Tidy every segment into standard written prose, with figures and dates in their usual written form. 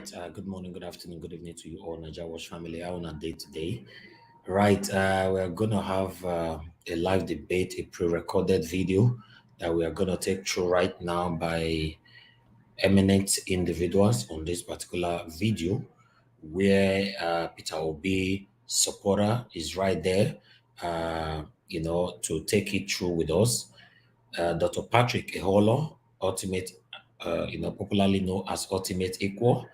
Right. Good morning, good afternoon, good evening to you all, Niger Watch family. How on a day today? Right. We're going to have a live debate, a pre-recorded video that we are going to take through right now by eminent individuals on this particular video, where Peter Obi supporter is right there, to take it through with us. Dr. Patrick Eholor, ultimate, popularly known as Ultimate Equal.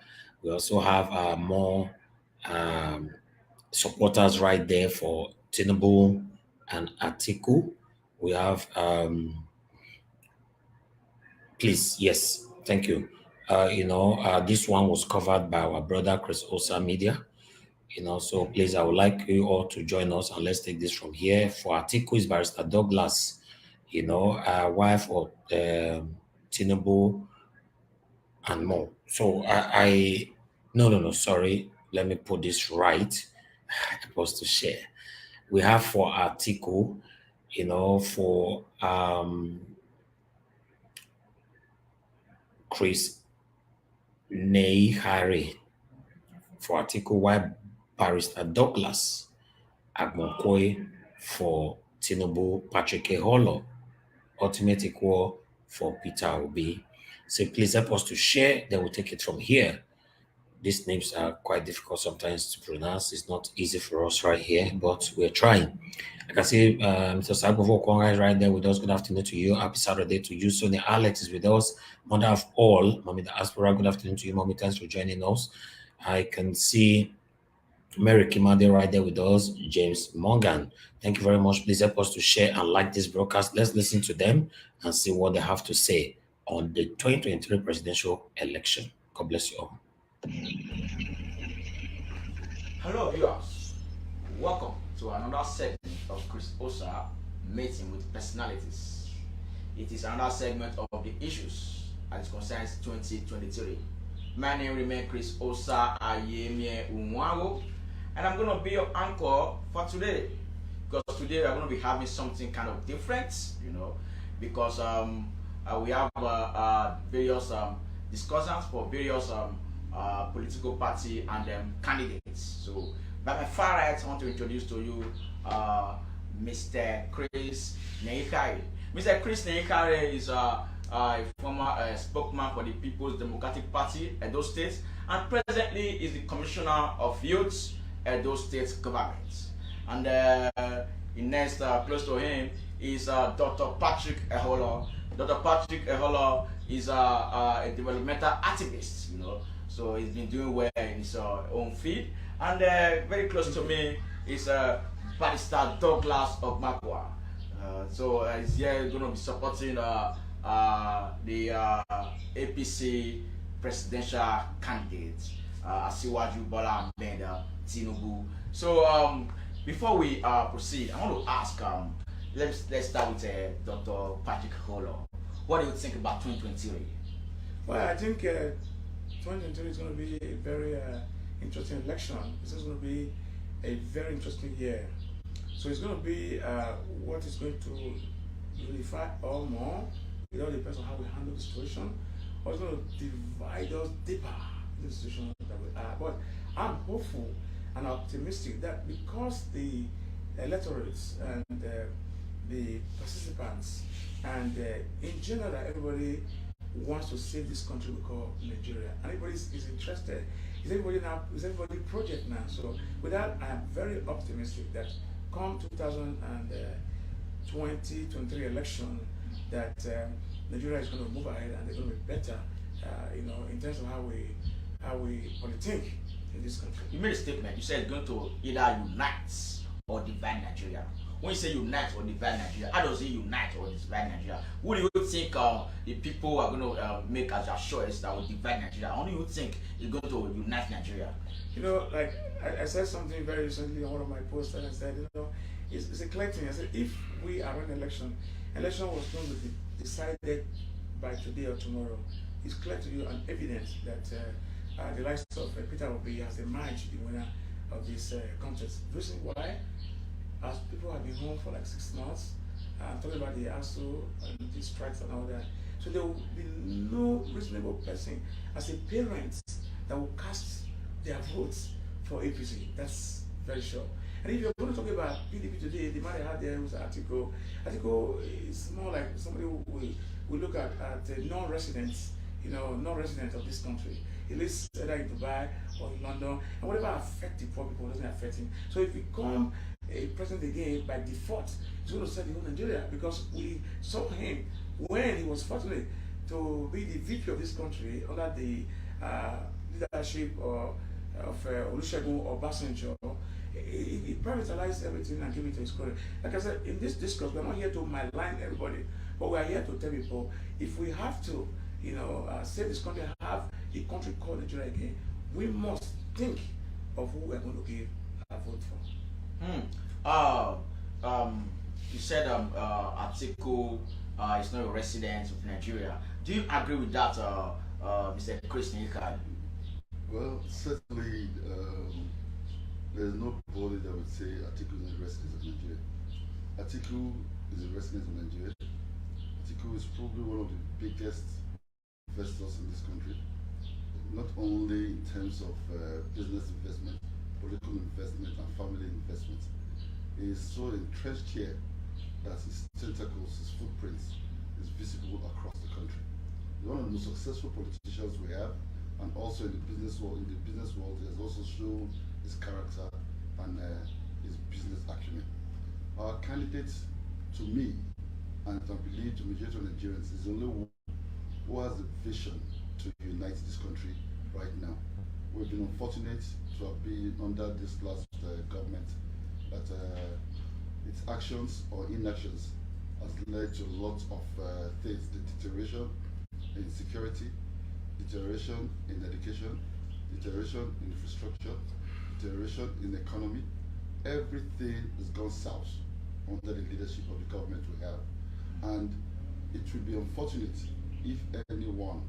We also have more um, supporters right there for Tinubu and Atiku. We have, please, yes, thank you. This one was covered by our brother Chris Osa Media. So please, I would like you all to join us and let's take this from here. For Atiku is Barrister Douglas, wife of Tinubu and more. So no, sorry. Let me put this right. I'm supposed to share. We have for Atiku, for Chris Nekhikhare, for Atiku, why Barrister Douglas Ogbankwa, for Tinubu, Patrick Eholor, Ultimate Equal for Peter Obi. So please help us to share, then we'll take it from here. These names are quite difficult sometimes to pronounce. It's not easy for us right here, but we're trying. I can see Mr. Sagovo Kwanga is right there with us. Good afternoon to you. Happy Saturday to you. Sonia Alex is with us. Mother of all, Mommy the Aspera. Good afternoon to you, Mommy. Thanks for joining us. I can see Mary Kimade right there with us. James Morgan. Thank you very much. Please help us to share and like this broadcast. Let's listen to them and see what they have to say on the 2023 presidential election. God bless you all. Hello viewers, welcome to another segment of Chris Osa Meeting with Personalities. It is another segment of the issues as it concerns 2023. My name remains Chris Osa Ayemie Umwago, and I'm going to be your anchor for today. Because today we're going to be having something kind of different, because we have various discussions for various political party and candidates. So, by my far right, I want to introduce to you Mr. Chris Nekhikhare. Mr. Chris Nekhikhare is a former spokesman for the People's Democratic Party, Edo State, and presently is the Commissioner of Youth, Edo State Government. And next, close to him, is Dr. Patrick Eholor. Dr. Patrick Eholor is a developmental activist, so he's been doing well in his own field. And very close to me is Barrister Dauglas Ogbankwa. So he's here going to be supporting the APC presidential candidate, Asiwaju Bola Ahmed Tinubu. So before we proceed, I want to ask, let's start with Dr. Patrick Eholor. What do you think about 2023? Well, I think 2023 is going to be a very interesting election. This is going to be a very interesting year. So it's going to be what is going to unify all more. It all depends on how we handle the situation. Or it's going to divide us deeper in the situation that we are. But I'm hopeful and optimistic that because the electorates and the participants and in general everybody wants to save this country we call Nigeria. And everybody is interested. Is everybody project now? So with that, I am very optimistic that come 2023 election, that Nigeria is going to move ahead and they're going to be better, in terms of how we politic in this country. You made a statement. You said it's going to either unite or divide Nigeria. When you say unite or divide Nigeria, how does it unite or divide Nigeria? Who do you think the people are going to make as a choice that will divide Nigeria? How do you think is going to unite Nigeria? Like I said something very recently on one of my posts, and I said, it's a clear thing. I said, if we are in election was going to be decided by today or tomorrow, it's clear to you and evident that the likes of Peter Obi has emerged the winner of this contest. Reason why? As people have been home for like 6 months, talking about the ASU and the strikes and all that. So there will be no reasonable person as a parent that will cast their votes for APC. That's very sure. And if you're going to talk about PDP today, the man they had there was Atiku. Atiku is more like somebody who we look at non-residents, non-residents of this country. He lives either in Dubai or in London, and whatever affects the poor people doesn't affect him. So if we become a president again, by default, he's going to set the whole Nigeria, because we saw him when he was fortunate to be the VP of this country under the leadership of Olusegun Obasanjo. He privatized everything and gave it to his colleague. Like I said, in this discourse, we're not here to malign everybody, but we're here to tell people, if we have to, save this country, have a country called Nigeria again, we must think of who we're going to give our vote for. You said Atiku is not a resident of Nigeria. Do you agree with that, Mr. Chris Nekhikhare? Well, certainly, there's nobody that would say Atiku is a resident of Nigeria. Atiku is a resident of Nigeria. Atiku is probably one of the biggest investors in this country, not only in terms of business investment, political investment, and family investment. He is so entrenched here that his tentacles, his footprints, is visible across the country. He's one of the most successful politicians we have, and also in the business world. He has also shown his character and his business acumen. Our candidate, to me, and I believe to majority of Nigerians, is the only one who has a vision to unite this country right now. We've been unfortunate to have been under this last government that its actions or inactions has led to lots of things, the deterioration in security, deterioration in education, deterioration in infrastructure, deterioration in the economy. Everything has gone south under the leadership of the government we have. And it will be unfortunate if anyone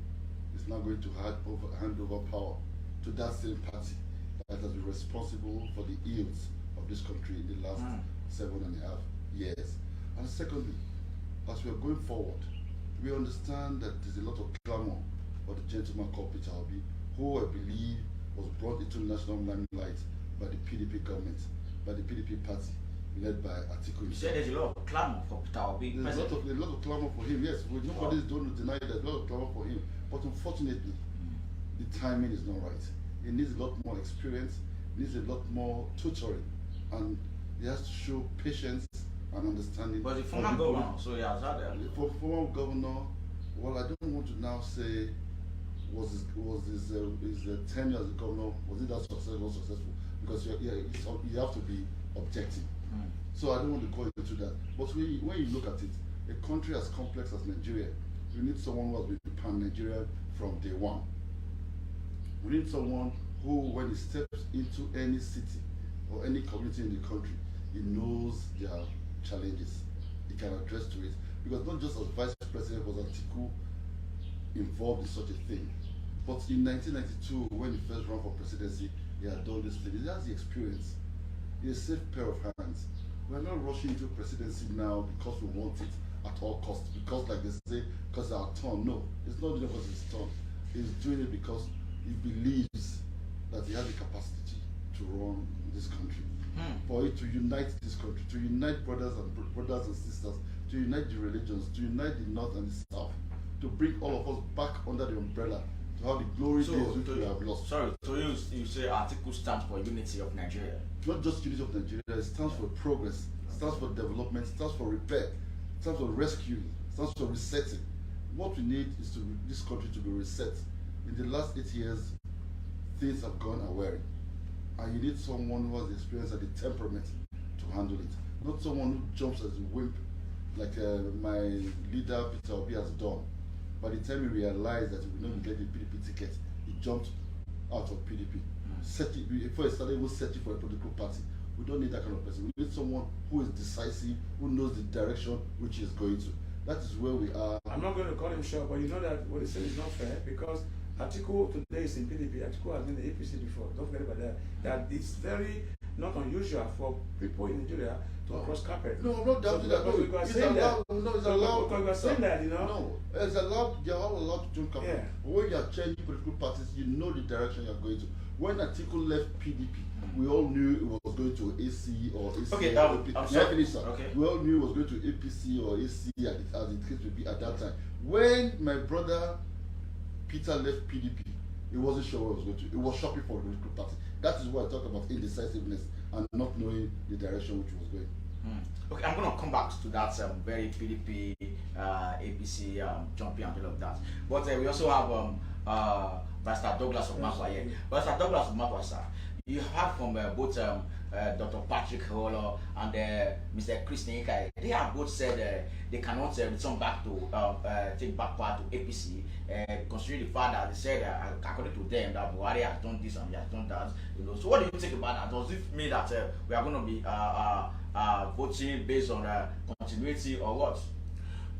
is now going to hand over power to that same party that has been responsible for the ills of this country in the last 7.5 years. And secondly, as we are going forward, we understand that there's a lot of clamor for the gentleman called Peter Obi, who I believe was brought into national limelight by the PDP government, by the PDP party, led by Atiku. You said there's a lot of clamor for Peter Obi. There's a lot of clamor for him, yes. Nobody's going to deny that there's a lot of clamor for him. But unfortunately, the timing is not right. He needs a lot more experience, needs a lot more tutoring, and he has to show patience and understanding. But the former governor, so he has had that. For former governor, well, I don't want to now say was his tenure as a governor, was it that successful? Because you have to be objective. So I don't want to go into that. But when you look at it, a country as complex as Nigeria, you need someone who has been pan-Nigerian from day one. We need someone who, when he steps into any city or any community in the country, he knows their challenges. He can address to it. Because not just as vice president was Atiku involved in such a thing, but in 1992, when he first ran for presidency, he had done this thing. He has the experience. He's a safe pair of hands. We're not rushing into presidency now because we want it at all costs, because like they say, because our turn. No, it's not because it's his turn. He's doing it because he believes that he has the capacity to run this country. For it to unite this country, to unite brothers and sisters, to unite the religions, to unite the north and the south, to bring all of us back under the umbrella, to have the glory days which we have lost. Sorry, so you say Atiku stands for unity of Nigeria? Not just unity of Nigeria, it stands for progress, it stands for development, it stands for repair, it stands for rescue, it stands for resetting. What we need is this country to be reset. In the last 8 years, things have gone awry. And you need someone who has the experience and the temperament to handle it. Not someone who jumps as a wimp, like my leader Peter Obi has done. By the time he realized that he would not get the PDP ticket, he jumped out of PDP. Before he started even searching for a political party. We don't need that kind of person. We need someone who is decisive, who knows the direction which he is going to. That is where we are. I'm not going to call him short, but you know that what he said is not fair, because Atiku today is in PDP. Atiku has been in the APC before. Don't forget about that. That it's very not unusual for people in Nigeria to cross carpet. No, I'm not doubting that. Because No, it's saying allowed. that. No, it's So, allowed. because you are saying that, No, it's allowed. You're all allowed to join campaign. Yeah. But when you're changing political parties, you know the direction you're going to. When Atiku left PDP, we all knew it was going to AC or AC. Okay, or I'm sorry. Okay. We all knew it was going to APC or AC as the case would be at that time. When my brother Peter left PDP, he wasn't sure where it was going to. It was shopping for a political party. That is why I talk about indecisiveness and not knowing the direction which was going. Okay, I'm going to come back to that very PDP, APC jumping and all of that. But we also have Pastor Dauglas of Ogbankwa here. Pastor Dauglas of Ogbankwa, sir, you heard from both Dr. Patrick Eholor and Mr. Chris Nekhikhare. They have both said they cannot return back to take back part to APC, considering the fact that they said, according to them, that Buhari has done this and he has done that. So what do you think about that? Does it mean that we are going to be voting based on continuity or what?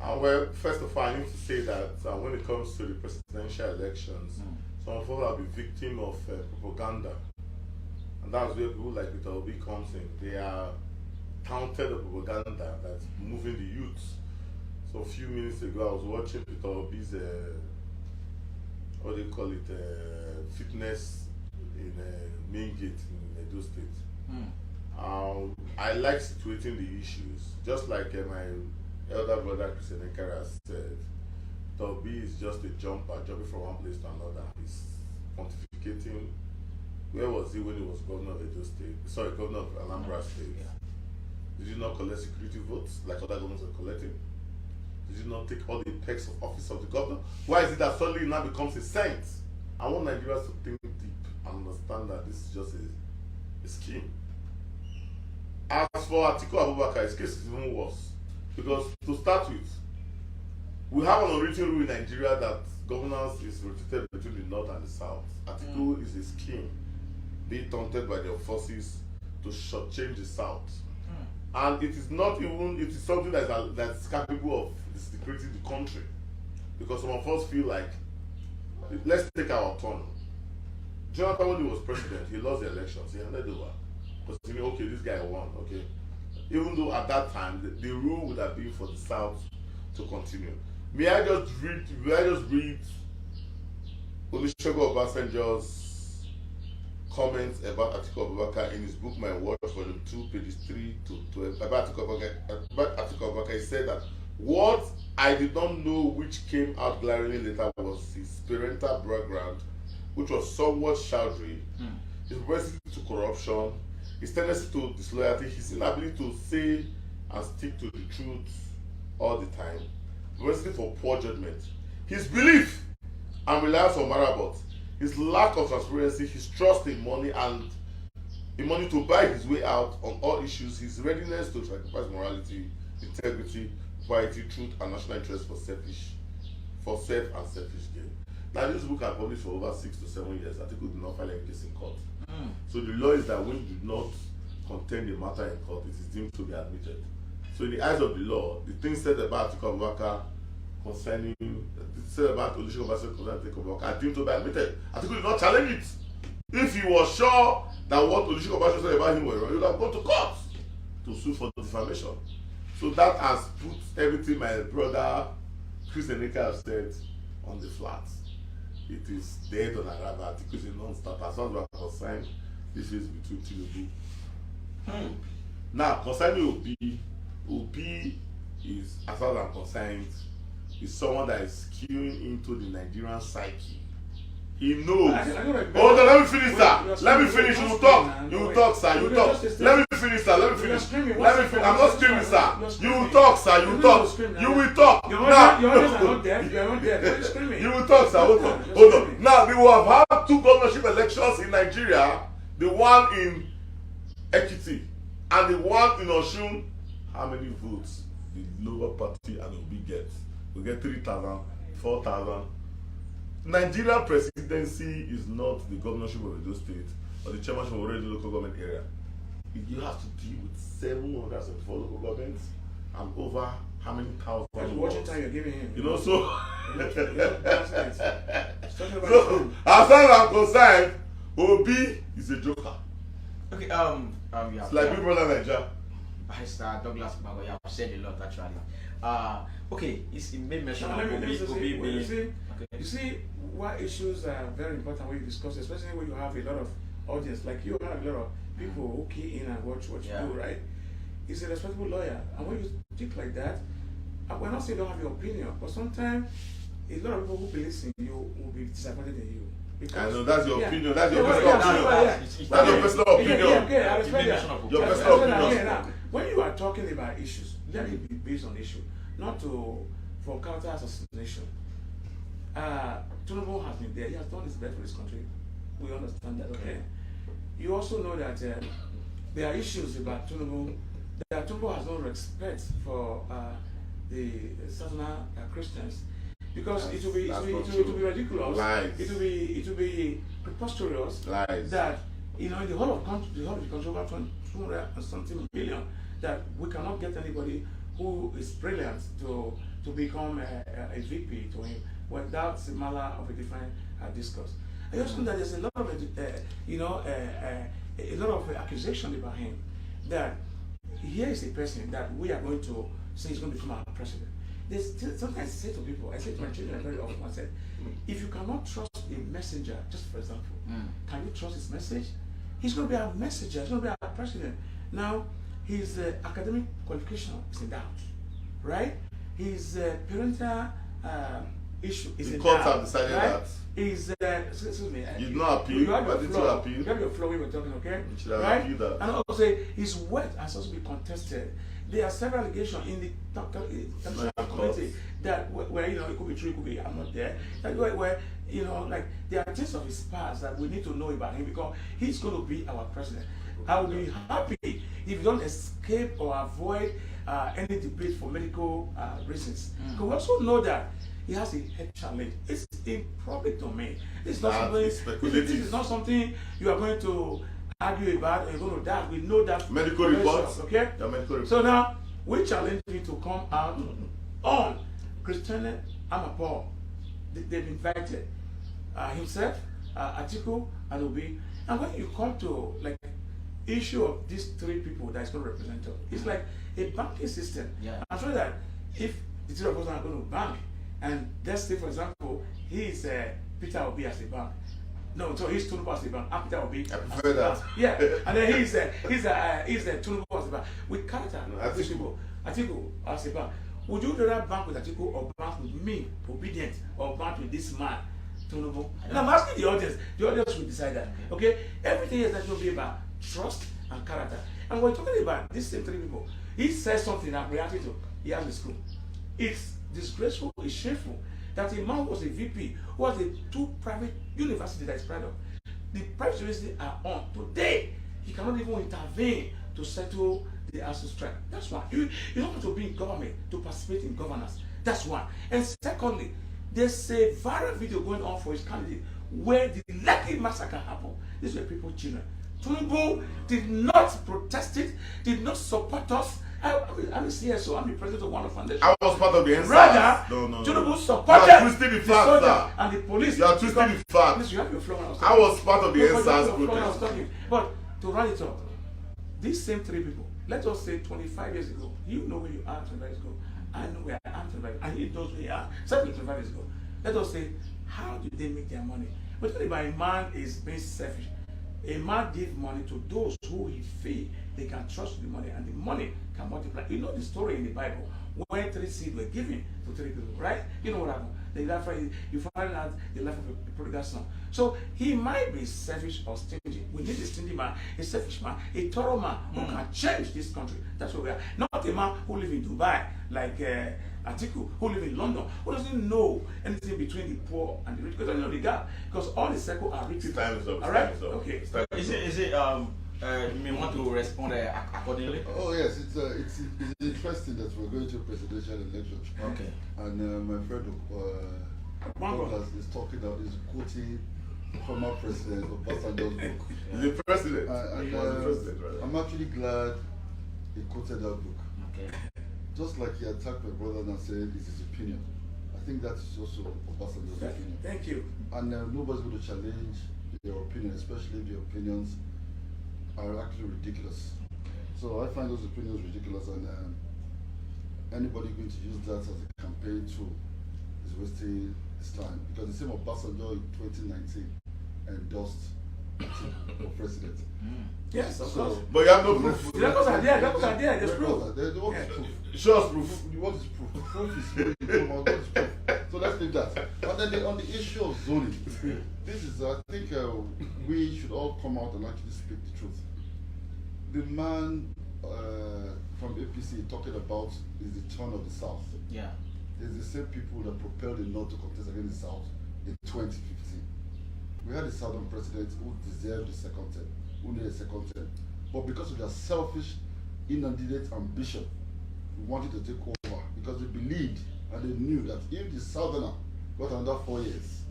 Well, first of all, I need to say that when it comes to the presidential elections, some of us have been victim of propaganda. And that's where people like Peter Obi comes in. They are counted the propaganda that's moving the youth. So a few minutes ago, I was watching Peter Obi's, what do you call it, fitness in main gate in Edo State. I like situating the issues, just like my elder brother Chris Nekhikhare has said. Peter Obi is just a jumper, jumping from one place to another. He's pontificating. Where was he when he was governor of Edo State? Sorry, governor of Anambra State. Yeah. Did you not collect security votes like other governors are collecting? Did you not take all the perks of office of the governor? Why is it that suddenly now becomes a saint? I want Nigerians to think deep and understand that this is just a scheme. As for Atiku Abubakar, his case is even worse. Because to start with, we have an unwritten rule in Nigeria that governance is rotated between the north and the south. Atiku is a scheme being taunted by their forces to shortchange the south. And it is not even, it is something that's capable of disintegrating the country. Because some of us feel like, let's take our turn. Jonathan, when he was president, he lost the elections, he handed over. Because he knew, okay, this guy won, okay. Even though at that time, the rule would have been for the south to continue. May I just read Olusegun Obasanjo's comments about Atiku Abubakar in his book My Words, volume 2, pages 3 to 12. About Atiku Abubakar, he said that what I did not know which came out glaringly later was his parental background, which was somewhat chowdhury, his propensity to corruption, his tendency to disloyalty, his inability to say and stick to the truth all the time, propensity for poor judgment, his belief and reliance on Marabot, his lack of transparency, his trust in money and in money to buy his way out on all issues, his readiness to sacrifice morality, integrity, piety, truth, and national interest for self and selfish gain. Now, this book I published for over 6 to 7 years. Atiku did not file any case in court. So the law is that when you do not contend the matter in court, it is deemed to be admitted. So in the eyes of the law, the things said about Atiku Abubakar concerning, said about Olusegun Obasanjo concerning Atiku Abubakar are deemed to be admitted. Atiku did not challenge it. If he was sure that what Olusegun Obasanjo said about him was wrong, he would have gone to court to sue for defamation. So that has put everything my brother Chris Nekhikhare has said on the flat. It is dead on arrival. Atiku is a non-starter. As far as we are concerned, this is between Tinubu. Now, concerning Obi is, as far as I'm concerned, is someone that is skewing into the Nigerian psyche. He knows. Hold on, let me finish, sir. Let me finish. You will talk. You will talk, sir. You will talk. Let me finish, sir. Let me finish. Let me finish. I'm not screaming, sir. You will talk, sir. You will talk. You will talk. Now, Your audience are not deaf. You are not deaf. Why are you screaming? You will talk, sir. Hold on. Hold on. Now, we will have had 2 governorship elections in Nigeria. The one in Ekiti and the one in Osun. How many votes the lower party and Obi get? We get 3,000, 4,000. Nigerian presidency is not the governorship of Edo State or the chairmanship of already local government area. You have to deal with 774 local governments and over how many thousands. That's watching time you're giving him. You know, so So, as far as I'm concerned, Obi is a joker. Okay, yeah. It's like Big Brother Nigeria. Barrister Douglas, you have said a lot actually. Okay, it made mention of you see why issues are very important when you discuss, especially when you have a lot of audience, like you have a lot of people who key in and watch what you do, right? He's a respectable lawyer, and when you think like that, we're not saying you don't have your opinion, but sometimes a lot of people who believe in you will be disappointed in you. I know that's your opinion. That's your personal opinion. I respect that. Your personal opinion. Now, when you are talking about issues, let it be based on issue, not for counter assassination. Tinubu has been there. He has done his best for this country. We understand that. Okay. You also know that there are issues about Tinubu. That Tinubu has no respect for the Southern Christians. Because it will be ridiculous. Lies. It will be preposterous. Lies. That in the whole of the country over 200 and something billion, that we cannot get anybody who is brilliant to become a VP to him without the manner of a different discourse. I also know that there's a lot of a lot of accusation about him. That here is a person that we are going to say is going to become our president. Sometimes I say to people, I say to my children very often, I said, if you cannot trust a messenger, just for example, can you trust his message? He's going to be our messenger, he's going to be our president. Now, his academic qualification is in doubt, right? His parental issue is in doubt. The courts have decided that. His, excuse me. You did not appeal. You have your flow. Appeal. You have your flow we were talking, okay? You should have right? appealed that. And also, his work has also been contested. There are several allegations in the committee that where it could be true, it could be I'm not there. That where like there are things of his past that we need to know about him because he's going to be our president. I will be happy if you don't escape or avoid any debate for medical reasons. Because we also know that he has a head challenge. It's in public domain. It's not something. This is not something you are going to argue about or you're going to die. We know that. Medical reports. Okay? Yeah, medical reports. So now, we challenge him to come out on Christian Amapor. They've invited himself, Atiku, and Obi. And when you come to like issue of these three people that is going to represent us, it's like a banking system. Yeah. I'm sure that if the three of us are going to bank, and let's say, for example, he is Peter Obi as a bank. No, so he's Tinubu as a bank. And Peter Obi. I prefer that. Yeah, and then he's Tinubu as a bank. With character, Atiku as a bank. Would you rather bank with Atiku or bank with me, obedient, or bank with this man, Tinubu? And I'm asking the audience. The audience will decide that. Okay, everything is going to be about trust and character. And we're talking about these same three people. He says something I'm reacting to. He has the school. It's disgraceful, it's shameful that a man was a VP who has two private universities that is proud of. The private universities are on. Today, he cannot even intervene to settle the ASU strike. That's one. You don't have to be in government to participate in governance. That's one. And secondly, there's a viral video going on for his candidate where the Lekki massacre happened. These were people's children. Tinubu did not protest it, did not support us. I'm a CSO, I'm the president of one of foundation. I was part of the NSAS. Rather, No. Tinubu supported the facts, and the police. You are twisting the facts. You have your flow when I was part of the NSAS protest. But to run it up, these same three people, let us say 25 years ago, you know where you are 25 years ago, I know where I am 25 years ago, and he knows where you are 25 years ago. Let us say, how do they make their money? But if a man is being selfish, a man gives money to those who he feel they can trust the money, and the money can multiply. You know the story in the Bible when 3 seeds were given to 3 people, right? You know what happened? You find out the life of a prodigal son. So he might be selfish or stingy. We need a stingy man, a selfish man, a thorough man who can change this country. That's what we are. Not a man who lives in Dubai like Atiku, who lives in London, who doesn't know anything between the poor and the rich. Because I know the gap. Because all the circle are rich people. Time is up. All right? Okay. Is it you may want to respond accordingly? Oh yes, it's interesting that we're going to a presidential election. Okay. And my friend Dauglas is talking about, is quoting former president of Obasanjo's book. He's the president. I'm actually glad he quoted that book. Okay. Just like he attacked my brother and said it's his opinion. I think that's also Obasanjo's opinion. Thank you. And nobody's going to challenge your opinion, especially if your opinions are actually ridiculous. So I find those opinions ridiculous, and anybody going to use that as a campaign tool is wasting his time. Because the same Obasanjo in 2019 endorsed for president. Yes, of course. But you have no proof. The records are there. Records are there. There's proof. What is proof? Show us proof. What is proof? Proof is what is proof? So let's leave that. And then on the issue of zoning, this is, I think, we should all come out and actually speak the truth. The man from APC talking about is the turn of the South. Yeah. It's the same people that propelled the North to contest against the South in 2015. We had a Southern president who deserved the second term, who needed a second term. But because of their selfish, inordinate ambition, we wanted to take over because they believed and they knew that if the Southerner got another 4 years,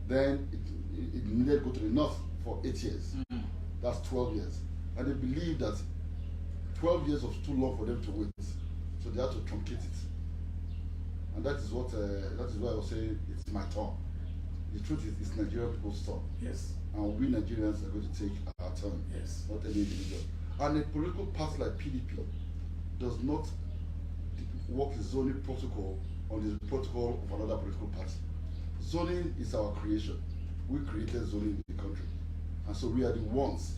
then it needed to go to the North for 8 years. That's 12 years. And they believed that 12 years was too long for them to wait. So they had to truncate it. And that is what why I was saying it's my turn. The truth is, it's Nigerian people's turn. Yes. And we Nigerians are going to take our turn. Yes. Not any individual. And a political party like PDP does not work the zoning protocol on the protocol of another political party. Zoning is our creation. We created zoning in the country. And so we are the ones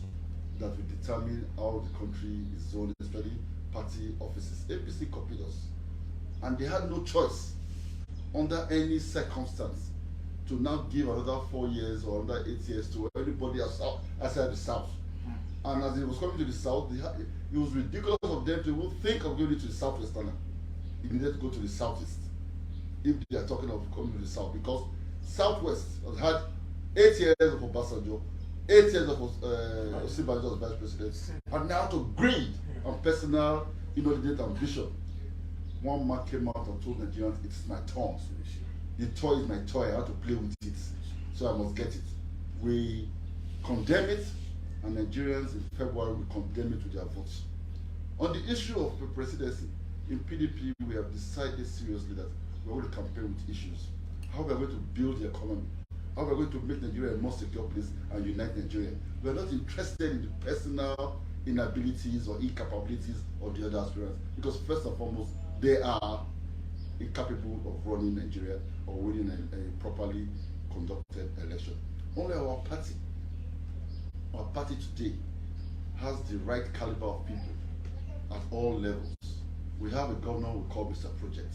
that will determine how the country is zoned, especially party offices. APC copied us. And they had no choice under any circumstance to now give another 4 years or another 8 years to anybody outside the South. And as it was coming to the South, it was ridiculous of them to even think of going to the Southwestern. It needed to go to the Southeast if they are talking of coming to the South, because Southwest has had 8 years of Obasanjo, 8 years of Osinbajo as vice president, and now to greed and personal inordinate ambition. One man came out and told Nigerians, it's my turn. The toy is my toy, I have to play with it, so I must get it. We condemn it, and Nigerians in February will condemn it with their votes. On the issue of the presidency, in PDP, we have decided seriously that we're going to campaign with issues. How we're going to build the economy, how we're going to make Nigeria a more secure place and unite Nigeria. We're not interested in the personal inabilities or incapabilities of the other aspirants, because first and foremost, they are incapable of running Nigeria or winning a properly conducted election. Only our party today has the right caliber of people at all levels. We have a governor we call Mr. Project.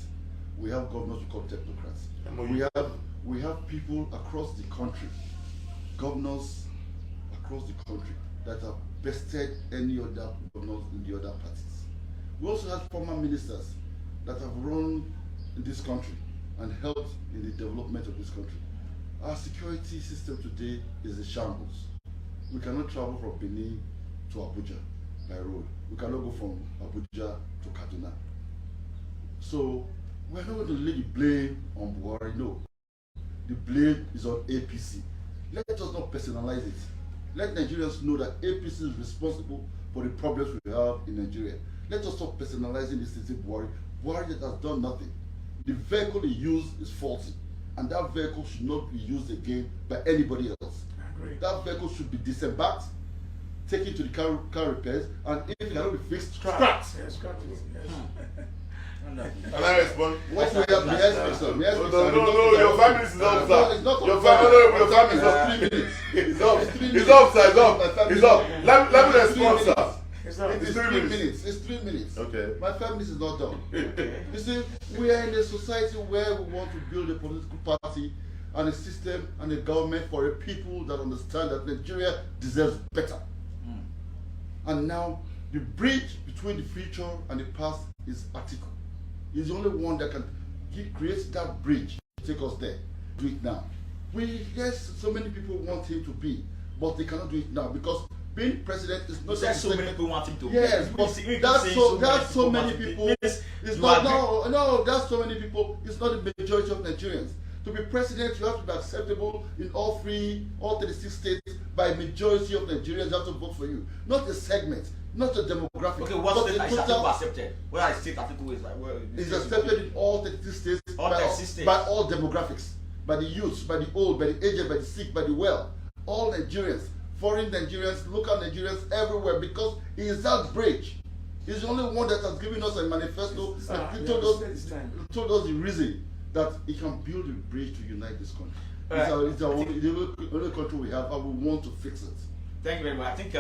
We have governors we call technocrats. We have people across the country, governors across the country that have bested any other governors in the other parties. We also have former ministers that have run in this country and helped in the development of this country. Our security system today is a shambles. We cannot travel from Benin to Abuja by road. We cannot go from Abuja to Kaduna. So we're not going to lay the blame on Buhari, no. The blame is on APC. Let us not personalize it. Let Nigerians know that APC is responsible for the problems we have in Nigeria. Let us stop personalizing this to Buhari. Buhari has done nothing. The vehicle he used is faulty, and that vehicle should not be used again by anybody else. That vehicle should be disembarked, taken to the car repairs, and if it cannot be fixed, scrapped. Yes, scrapped. Yes. Can I respond? What we have, No, your family is up, sir. Your family is up. 3 minutes. It's up. It's up, sir. It's up. Let me respond, sir. It's 3 minutes. It's 3 minutes. Okay. My family is not done. You see, we are in a society where we want to build a political party and a system and a government for a people that understand that Nigeria deserves better. And now, the bridge between the future and the past is Atiku. He's the only one that can create that bridge to take us there. Do it now. Yes, so many people want him to be, but they cannot do it now because being president is not so many people want him to. Yes, but that's so many people. It's not no. That's so many people. It's not the majority of Nigerians. To be president, you have to be acceptable in all 36 states by majority of Nigerians. Have to vote for you, not a segment, not a demographic. Okay, what state is Atiku accepted? Where I state Atiku is like where? It's accepted in all 36 states. By all demographics, by the youth, by the old, by the aged, by the sick, by the well. All Nigerians foreign Nigerians, local Nigerians everywhere because he is that bridge. He's the only one that has given us a manifesto and told us the reason that he can build a bridge to unite this country. It's the only country we have, and we want to fix it. Thank you very much. I think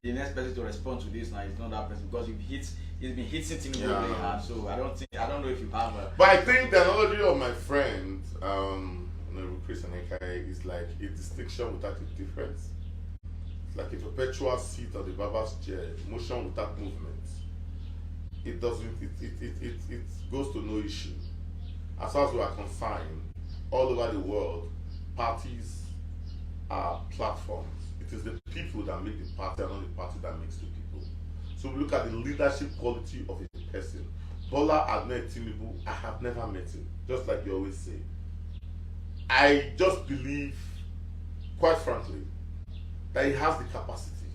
the next person to respond to this now is not that person because he's been hitting Tinubu really hard. So I don't know if you have a. But I think the analogy of my friend, Chris Nekhikhare, is like a distinction without a difference. It's like a perpetual seat of the Baba's chair, motion without movement. It doesn't. It goes to no issue. As far as we are concerned, all over the world, parties are platforms. It is the people that make the party and not the party that makes the people. So we look at the leadership quality of a person. Bola Ahmed Tinubu, I have never met him, just like you always say. I just believe, quite frankly, that he has the capacity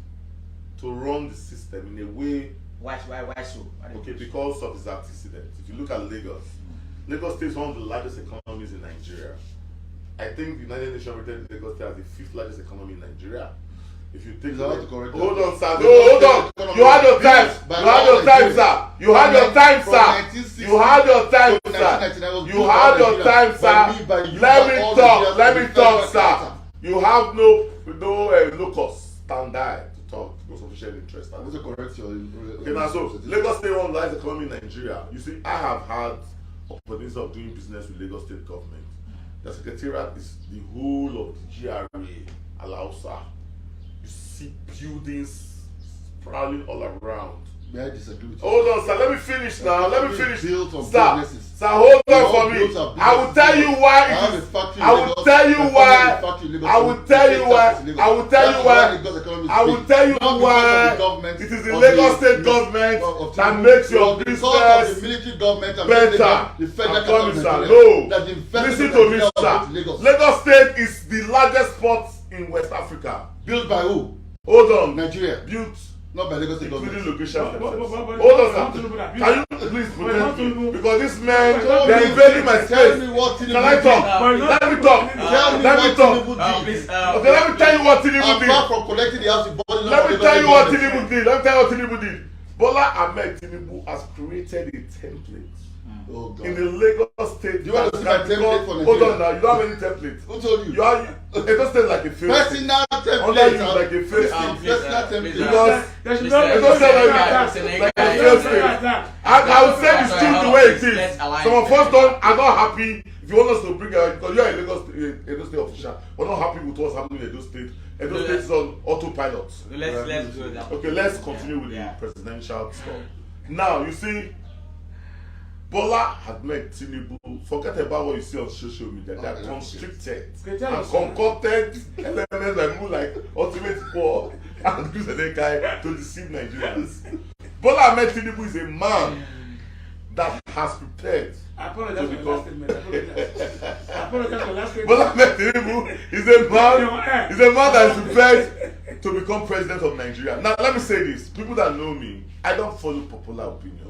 to run the system in a way. Why so? Okay, because of his antecedents. If you look at Lagos, Lagos State is one of the largest economies in Nigeria. I think the United Nations rated Lagos State as the 5th largest economy in Nigeria. If you take hold on, sir. No, hold on. You had your time. You had your time, sir. You had your time, sir. You had your time, sir. You had your time, sir. Let me talk, sir. You have no locus standard to talk because of official interest. I want to correct your. Okay, now so Lagos State one of the largest economy in Nigeria. You see, I have had opportunities of doing business with Lagos State government. The secretariat is the whole of the GRA, Alausa. You see buildings sprawling all around. May I disagree with you? Hold on, sir. Let me finish now. Let me finish. Sir, hold on for me. I will tell you why. I will tell you why. I will tell you why. I will tell you why. I will tell you why. It is the Lagos State government that makes your business better. The federal government. No. Listen to me, sir. Lagos State is the largest port in West Africa. Built by who? Hold on. Nigeria. Built. Not by Lagos State Including government. location. Hold on, sir. Can you please protect me? Because this man, they're invading my space. Can I talk? Let me talk. Let me talk. Okay, let me tell you what Tinubu did. Apart from collecting the house, Let me tell you what Tinubu did. Let me tell you what Tinubu did. Bola Ahmed Tinubu has created a template. Oh, God. In the Lagos State, you want to see my template for Nigeria? Hold on now, you don't have any template. Who told you? You are Lagos State like a fail. Personal template. Under you like a fail. Personal template. Because Lagos State like a fail state. I will say this truth the way it is. Some of us are not happy. If you want us to bring because you are a Lagos State official, we're not happy with what's happening in Edo State. Edo State is on autopilot. Let's go down. Okay, let's continue with the presidential stuff. Now you see. Bola had met Tinubu. Forget about what you see on social media. They are constricted and concocted elements that move like ultimate poor and use a guy to deceive Nigerians. Bola met Tinubu is a man that has prepared. I apologize for the last statement. I apologize for the last statement. Bola met Tinubu is a man that is prepared to become president of Nigeria. Now let me say this: people that know me, I don't follow popular opinion.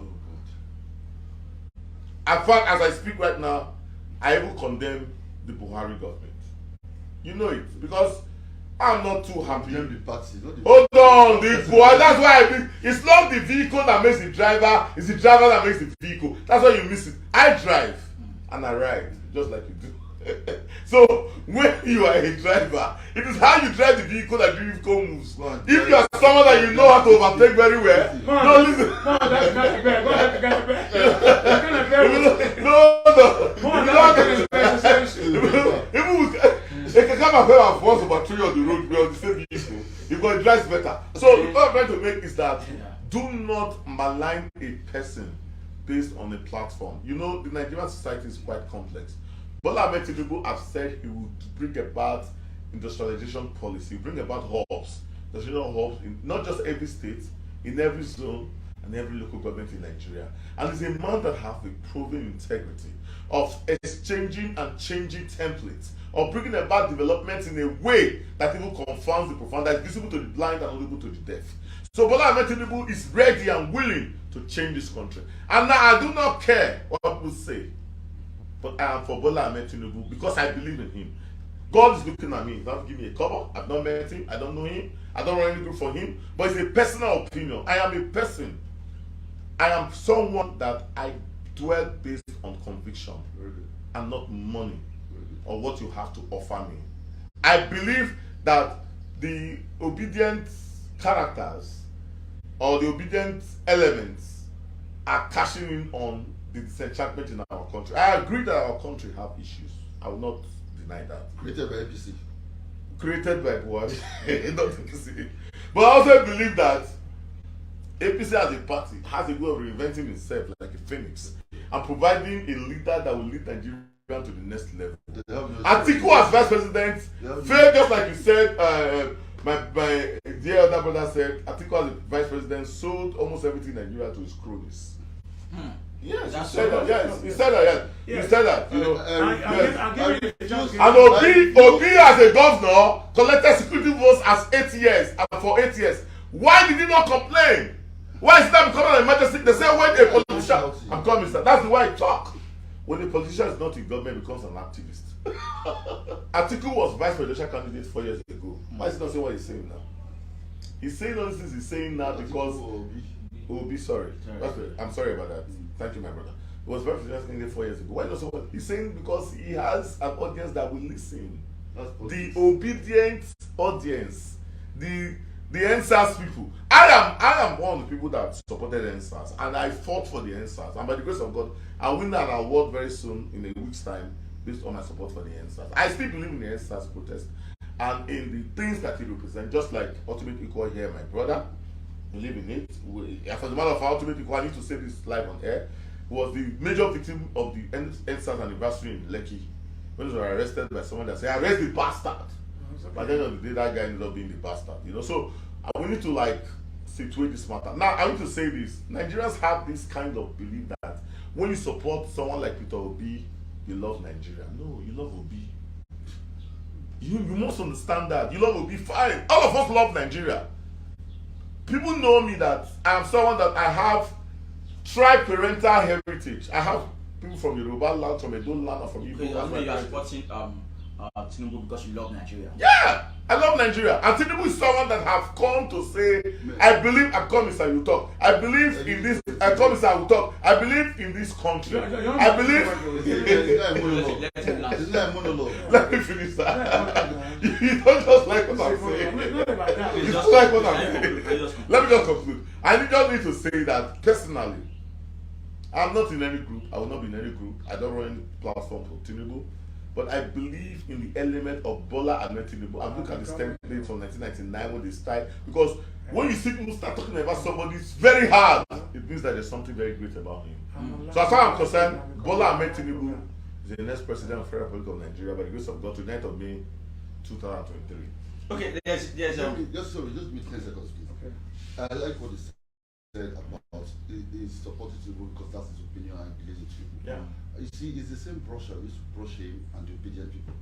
In fact, as I speak right now, I even condemn the Buhari government. You know it, because I'm not too happy. The party, hold on, the Buhari, that's why I mean, it's not the vehicle that makes the driver, it's the driver that makes the vehicle. That's why you miss it. I drive and I ride, just like you do. So, when you are a driver, it is how you drive the vehicle that the vehicle moves. If you are someone that you know how to overtake very well, no, listen. They can come and fail and force over 3 on the road, we're on the same vehicle. You're going to drive better. So, the point I'm trying to make is that do not malign a person based on a platform. You know, the Nigerian society is quite complex. Bola Ahmed Tinubu have said he will bring about industrialization policy, bring about hubs, industrial hubs in not just every state, in every zone and every local government in Nigeria. And he's a man that has a proven integrity of exchanging and changing templates, of bringing about developments in a way that even confounds the profound, that is visible to the blind and audible to the deaf. So Bola Ahmed Tinubu is ready and willing to change this country. And now I do not care what people say. But I am for Bola Ahmed Tinubu because I believe in him. God is looking at me. He's not giving me a cover. I've not met him. I don't know him. I don't run any group for him. But it's a personal opinion. I am a person. I am someone that I dwell based on conviction and not money or what you have to offer me. I believe that the obedient characters or the obedient elements are cashing in on the disenchantment in our country. I agree that our country have issues. I will not deny that. Created by APC. Created by what? Not APC. But I also believe that APC as a party has a way of reinventing itself like a phoenix and providing a leader that will lead Nigeria to the next level. Atiku as vice president failed, just like you said. My dear elder brother said Atiku as a vice president sold almost everything in Nigeria to his cronies. Yes, you said that. Yes, you said that. Yes, you said that. You know, and Obi as a governor collected security votes as 8 years and for 8 years. Why did he not complain? Why is that becoming an emergency? They say when a politician, I'm coming, sir. That's the way I talk. When a politician is not in government, he becomes an activist. Atiku was vice presidential candidate 4 years ago. Why is he not saying what he's saying now? He's saying all these things he's saying now because Obi, sorry. I'm sorry about that. Thank you, my brother. He was vice presidential candidate 4 years ago. Why not say what he's saying? Because he has an audience that will listen. The obedient audience. The NSAS people. I am one of the people that supported NSAS and I fought for the NSAS. And by the grace of God, I'll win that award very soon in a week's time based on my support for the NSAS. I still believe in the NSAS protest and in the things that it represents, just like Ultimate Equal here, my brother. Believe in it. As a matter of Ultimate Equal, I need to say this live on air. He was the major victim of the NSAS anniversary in Lekki when they were arrested by someone that said, "Arrest the bastard." By the end of the day, that guy ended up being the bastard, you know. So we need to like situate this matter. Now, I want to say this: Nigerians have this kind of belief that when you support someone like Peter Obi, you love Nigeria. No, you love Obi. You must understand that you love Obi. Fine, all of us love Nigeria. People know me that I am someone that I have tri-parental heritage. I have people from Yoruba land, from Edo land, and from Igbo land. You are supporting Tinubu because you love Nigeria. Yeah, I love Nigeria. And Tinubu is someone that have come to say, I believe I come is I will talk. I believe in this, I come is I will talk. I believe in this country. I believe. Let me finish that. You don't just like what I'm saying. You just like what I'm saying. Let me just conclude. I just need to say that personally, I'm not in any group. I will not be in any group. I don't run any platform for Tinubu. But I believe in the element of Bola and Tinubu. I look at the template from 1999 when they started. Because when you see people start talking about somebody, it's very hard. It means that there's something very great about him. So as far as I'm concerned, Bola and Tinubu is the next president of the Federal Republic of Nigeria by the grace of God to 9th of May 2023. Okay, just give me 10 seconds, please. Okay. I like what he said about he's supporting Tinubu because that's his opinion and he believes in people. Yeah. You see, it's the same brush I used to brush him and the obedient people.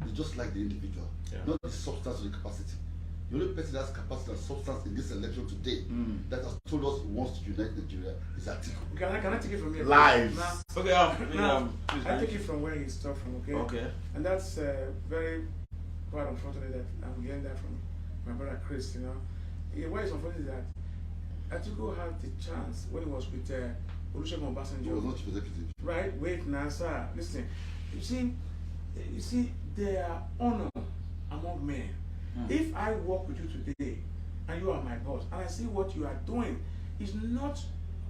It's just like the individual, not the substance or the capacity. The only person that has capacity and substance in this election today that has told us he wants to unite Nigeria is Atiku. Can I take it from here? Lies. Okay, I take it from where he started from, okay? Okay. And that's very quite unfortunate that I'm hearing that from my brother Chris, you know. What is unfortunate is that Atiku had the chance when he was with Olusegun Obasanjo. He was not chief executive. Right? Wait, now, sir. Listen. You see, there are honor among men. If I work with you today and you are my boss and I see what you are doing is not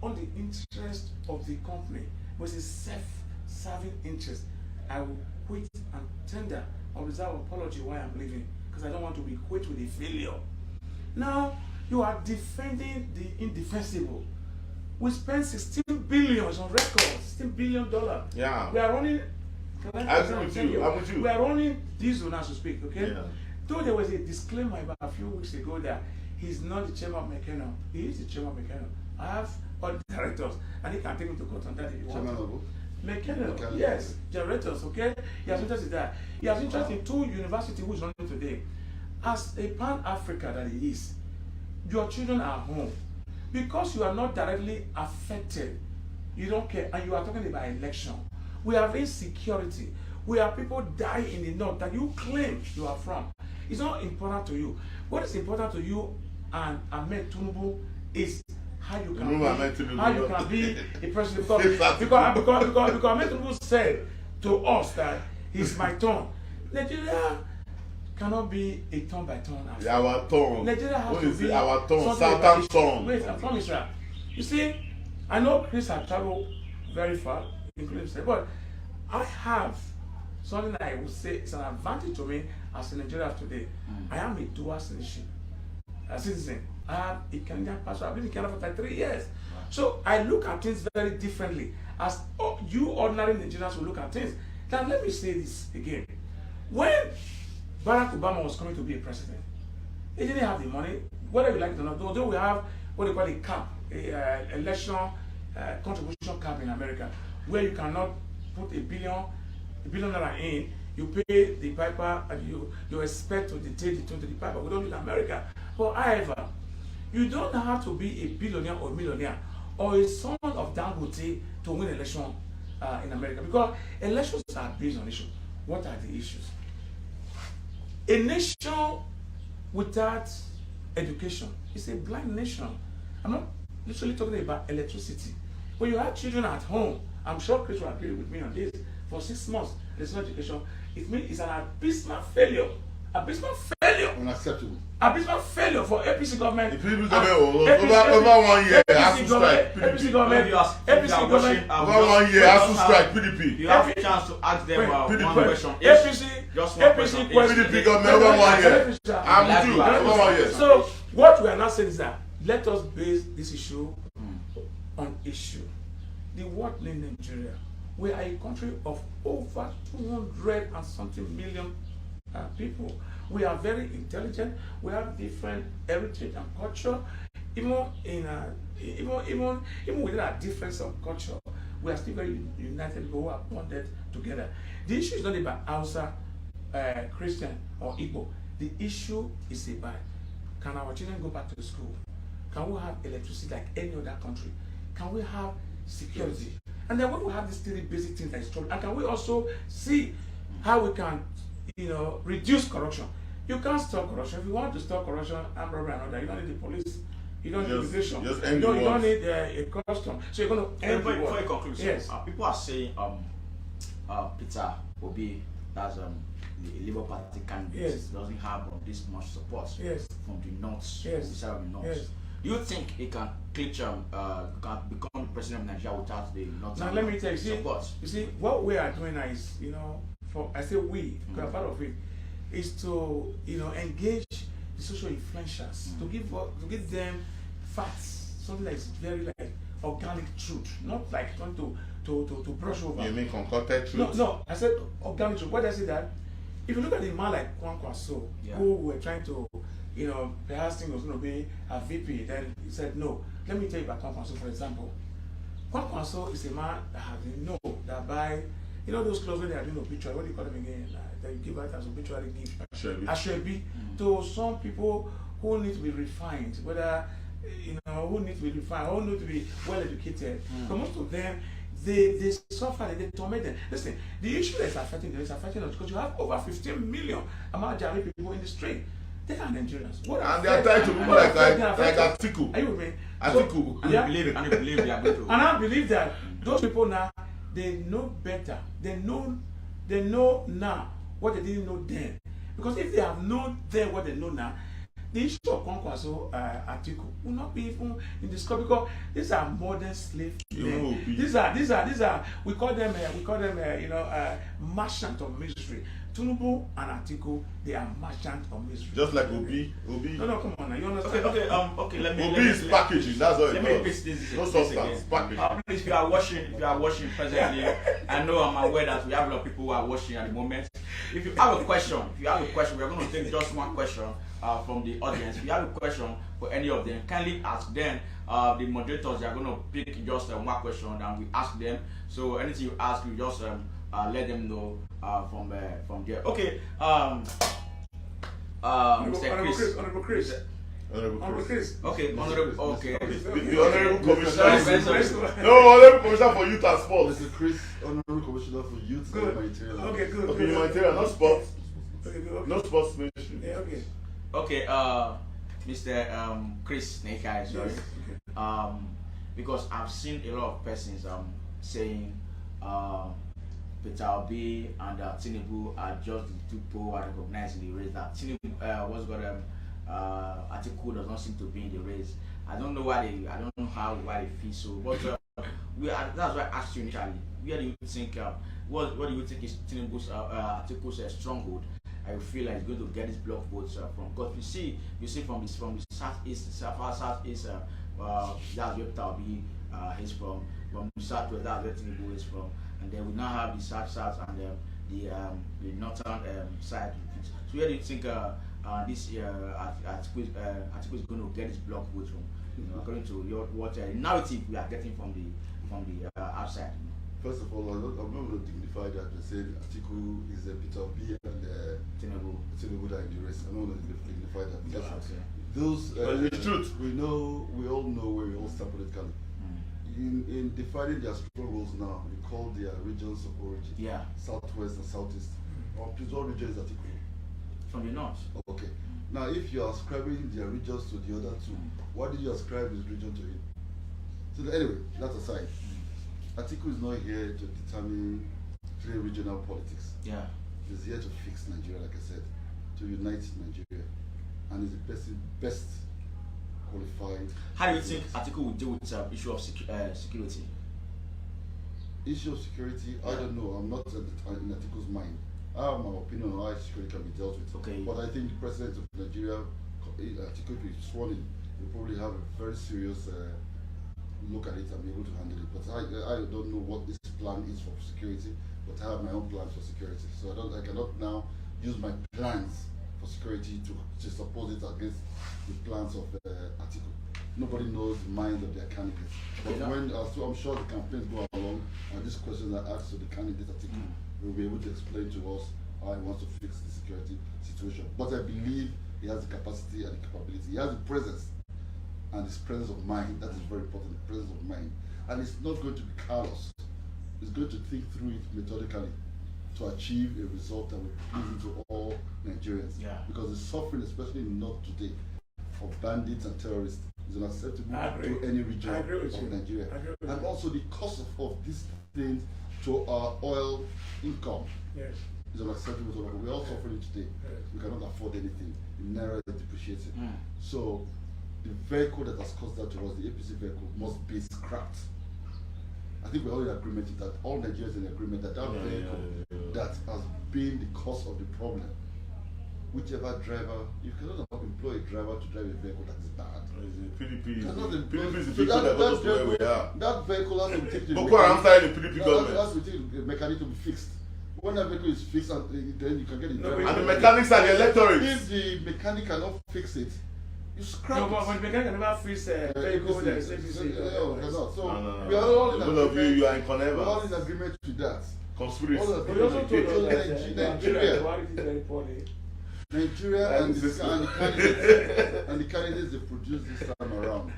on the interest of the company, but it's a self-serving interest, I will quit and tender or reserve apology why I'm leaving because I don't want to be quit with a failure. Now, you are defending the indefensible. We spent 16 billion on record, $16 billion. Yeah. We are running. I agree with you. I'm with you. We are running diesel now to speak, okay? Yeah. Though there was a disclaimer about a few weeks ago that he's not the chairman of Mekano. He is the chairman of Mekano. I have all the directors, and he can take me to court on that if you want. Chairman of Mekano, yes, directors, okay? He has interest in that. He has interest in 2 universities who is running today. As a Pan-Africa that he is, your children are home. Because you are not directly affected, you don't care, and you are talking about election. We have insecurity. we have people die in the north that you claim you are from. It's not important to you. What is important to you and Ahmed Tinubu is how you can be a president. Because Ahmed Tinubu said to us that it's my turn. Nigeria cannot be a turn by turn. Our turn. Nigeria has to be our turn. Southern turn. Wait, I'm from Israel. You see, I know Chris has traveled very far, including Israel, but I have something that I would say is an advantage to me as a Nigerian today. I am a dual citizen. I have a Kenyan passport. I've been in Canada for 3 years. So I look at things very differently as you ordinary Nigerians will look at things. Now let me say this again. When Barack Obama was coming to be a president, he didn't have the money, whether you like it or not, although we have what they call a cap, election contribution cap in America, where you cannot put a billion naira in, you pay the piper and you expect to dictate the tune to the piper. We don't do it in America. But however, you don't have to be a billionaire or millionaire or a son of Dangote to win election in America, because elections are based on issues. What are the issues? A nation without education is a blind nation. I'm not literally talking about electricity. When you have children at home, I'm sure Chris will agree with me on this, for 6 months, there's no education. It means it's an abysmal failure. Abysmal failure. Unacceptable. Abysmal failure for APC government. The PDP government over 1 year has to strike. APC government. APC government. Over 1 year has to strike. PDP. You have a chance to ask them one question. APC question. PDP government over 1 year. I'm with you. Over 1 year. So what we are now saying is that let us base this issue on issue. The world named Nigeria. We are a country of over 200 and something million people. We are very intelligent. We have different heritage and culture. Even within our difference of culture, we are still very united people who are bonded together. The issue is not about Hausa, Christian, or Igbo. The issue is about, can our children go back to school? Can we have electricity like any other country? Can we have security? And then when we have these 3 basic things that is true, and can we also see how we can, reduce corruption? You can't stop corruption. If you want to stop corruption, armed robbery and all that, you don't need the police. You don't need immigration. You don't need a custom. So you're going to end the war. Before you conclude, yes. People are saying Peter Obi, that's the Labour Party candidate, yes, doesn't have this much support from the north, the side of the north. Yes. Do you think he can can become the president of Nigeria without the north? Now let me tell you, support? You see, what we are doing now is, I say we, because I'm part of it, is to engage the social influencers, to give them facts, something that is very like organic truth, not like trying to brush over. You mean concocted truth? No, I said organic truth. What I say that if you look at the man like Ogbankwa, who were trying to perhaps thing was going to be a VP, then he said no. Let me tell you about Ogbankwa, for example. Ogbankwa is a man that has that by those clothes when they are doing obituary, what do you call them again? That you give out as obituary gift. Ashwebi. To some people who need to be refined, whether who need to be refined, who need to be well educated. So most of them they suffer, they torment them. Listen, the issue that is affecting them is affecting us because you have over 15 million Amajari people in the street. They are Nigerians. And they are trying to look like Atiku. Are you with me? Atiku. And you believe they are going to. And I believe that those people now, they know better. They know now what they didn't know then. Because if they have known then what they know now, the issue of Kwankwaso Atiku will not be even in the scope, because these are modern slave men. These are we call them merchant of misery. Tinubu and Atiku, they are merchant of misery. Just like Obi. No, come on now. You understand? Okay. Let me. Obi is packaging. That's all it does. Let me pitch this. No substance. Packaging. Please, if you are watching presently, I know I'm aware that we have a lot of people who are watching at the moment. If you have a question, we are going to take just one question from the audience. If you have a question for any of them, kindly ask them. The moderators, they are going to pick just one question and we ask them. So anything you ask, you just let them know from there. Okay. Honorable Chris. Okay, honorable. Okay. The honorable commissioner. No, honorable commissioner for youth and sports. Mr. Chris. Honorary Commissioner for Youth and Good. Humanitarian. Okay, good. Okay, good. humanitarian, not sports. Okay, good. Okay. No sports ministry. Yeah, okay. Okay, Mr. Chris Nekhikhare, sorry. Yes. Okay. Because I've seen a lot of persons saying Peter Obi and Tinubu are just the two people who are recognized in the race. That Tinubu Atiku does not seem to be in the race. I don't know why they. I don't know why they feel so. But that's why I asked you initially. Where do you think? What do you think is Tinubu's Atiku's stronghold? I feel like he's going to get his block votes from. Because you see from the southeast, southeast. That's where Peter Obi is from. From the southwest, that's where Tinubu is from. And then we now have the south and the northern side. So where do you think this Atiku is going to get his block votes from? According to what narrative we are getting from the outside. First of all, I'm not going to dignify that and say Atiku is a Peter Obi and Tinubu that in the race. I'm not going to dignify that. Because those But it's truth. we all know where we all stand politically. In defining their struggles now, we call their regions of origin. Yeah. Southwest and southeast. Please, what region is Atiku? From the north. Okay. Now, if you are ascribing their regions to the other two, why did you ascribe his region to him? So anyway, that aside, Atiku is not here to determine regional politics. Yeah. He's here to fix Nigeria, like I said, to unite Nigeria, and he's the best qualified. How do you think Atiku will deal with the issue of security? Issue of security, I don't know. I'm not in Atiku's mind. I have my opinion on how security can be dealt with. Okay. But I think the president of Nigeria, Atiku, if he's sworn in, will probably have a very serious look at it and be able to handle it. But I don't know what his plan is for security, but I have my own plans for security. So I cannot now use my plans for security to suppose it against the plans of Atiku. Nobody knows the mind of their candidates. But so I'm sure the campaigns go along and these questions are asked to the candidate Atiku, will be able to explain to us how he wants to fix the security situation. But I believe he has the capacity and the capability. He has the presence and his presence of mind. That is very important, the presence of mind. And it's not going to be callous. He's going to think through it methodically to achieve a result that will please to all Nigerians. Yeah. Because the suffering, especially in the north today, of bandits and terrorists is unacceptable to any region of Nigeria. And also the cost of these things to our oil income is unacceptable to all. We're all suffering today. We cannot afford anything. The naira is depreciating. So the vehicle that has caused that to us, the APC vehicle, must be scrapped. I think we're all in agreement with that. All Nigerians in agreement that vehicle that has been the cause of the problem. Whichever driver, you cannot employ a driver to drive a vehicle that is bad. PDP is the So people that got us to where we are. that vehicle has to take the Boko Haram style in PDP that government. has to take the mechanic to be fixed. When that vehicle is fixed, then you can get the driver. And the mechanics are the electorate. If the mechanic cannot fix it, you scrap it. But the mechanic can never fix a vehicle that is APC. So we are all in Both of you are in We're all in connivance. agreement to that. Conspiracy. But you also told us that Nigeria. Buhari is very poorly. Nigeria and the candidates they produce this time around.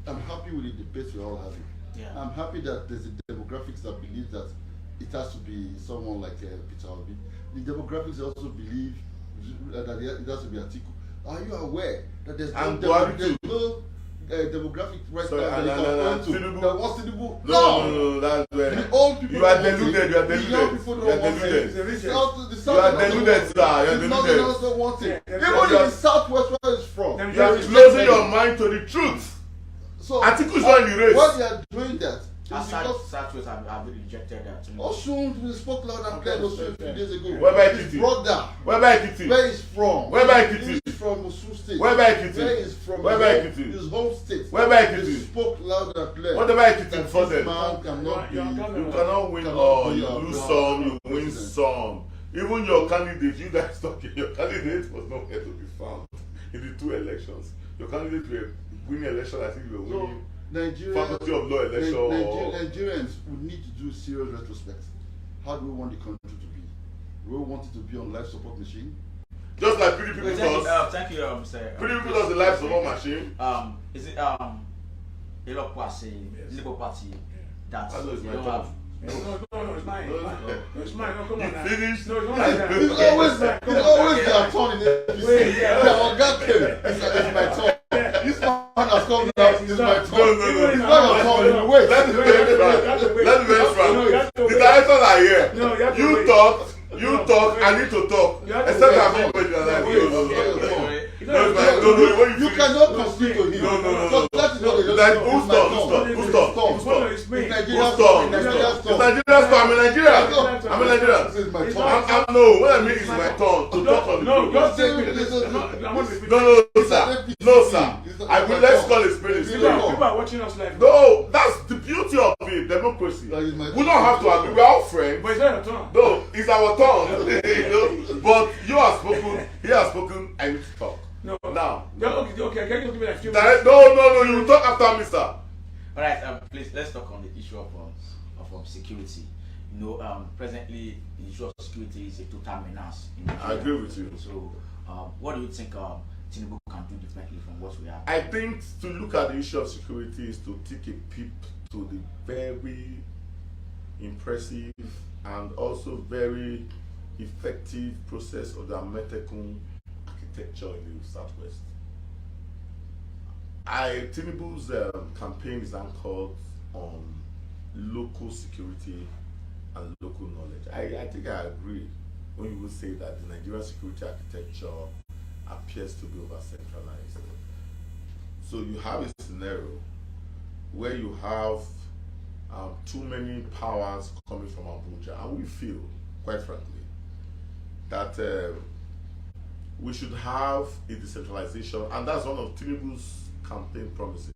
I'm happy with the debate we're all having. Yeah. I'm happy that there's a demographics that believe that it has to be someone like Peter Obi. The demographics also believe that it has to be Atiku. Are you aware that there's no demographic right Sorry, now that Tinubu. that wants Tinubu? No, that's where The old people you are don't want deluded. it. You are The deluded. young people You don't are want it. deluded. The You are deluded, sir. You are the northerners deluded. don't want it. Yeah, Even you in are- the southwest where it's from. You are closing your mind to the truth. So Atiku is not in the race. Why they are doing that? As Is because Southwest have been rejected that. Osun, we spoke loud and clear Osun a few days ago. Where by His Kitty? brother, Where by Kitty? where he's from? Where by Kitty? He's from Osun State. Where by Kitty? Where he's from? Where by Kitty? His home state. Where by He Kitty? spoke loud and clear. What about Kitty that before this then? man cannot be. You cannot win all. You lose some, you win some. Even your candidate, you guys talking, your candidate was nowhere to be found in the two elections. Your candidate were winning election, I think you were So winning Nigeria, faculty of law election. Nigerians would need to do serious retrospect. How do we want the country to be? Do we want it to be on life support machine? Just like PDP does. Thank you, Mr. PDP does the life support machine. Is it Eholor saying Labour Party that I know it's they my don't turn. have No, it's mine. No, it's mine. No, come on now. Finished? No, it's not like that. It's always their turn in APC. Wait, yeah. Yeah, God came. It's my turn. This man has come now. It's my turn. No. It's not your turn. Wait. Let's be very frank. The directors are here. No, you have to You wait. talk. You talk. I need to talk. You have to Except wait. I'm not waiting. You cannot compete to him. No. That is not Who's talk? It's me. Nigeria's Who's talk? turn. Nigeria's It's turn. Nigeria's turn. I'm in Nigeria. I'm in Nigeria. This is my It's turn. not- No, what I mean is my turn to talk on the No, program. just take me. I want to repeat. No, sir. I will let's call it spirit. People are watching us live. No, that's the beauty of it, democracy. That is my We don't have to agree. We're all friends. But it's not your turn. No, it's our turn. But you have spoken, he has spoken, I need to talk. No. Now. Okay, can you give me like a few No, minutes? you will talk after me, sir. Alright, please let's talk on the issue of security. You know, presently the issue of security is a total menace in Nigeria. I agree with you. So, what do you think Tinubu can do differently from what we have? I think to look at the issue of security is to take a peep to the very impressive and also very effective process of the Ametekun architecture in the Southwest. Tinubu's campaign is anchored on local security and local knowledge. I think I agree when you would say that the Nigerian security architecture appears to be over-centralized. So you have a scenario where you have too many powers coming from Abuja, and we feel, quite frankly, that we should have a decentralization, and that's one of Tinubu's campaign promises.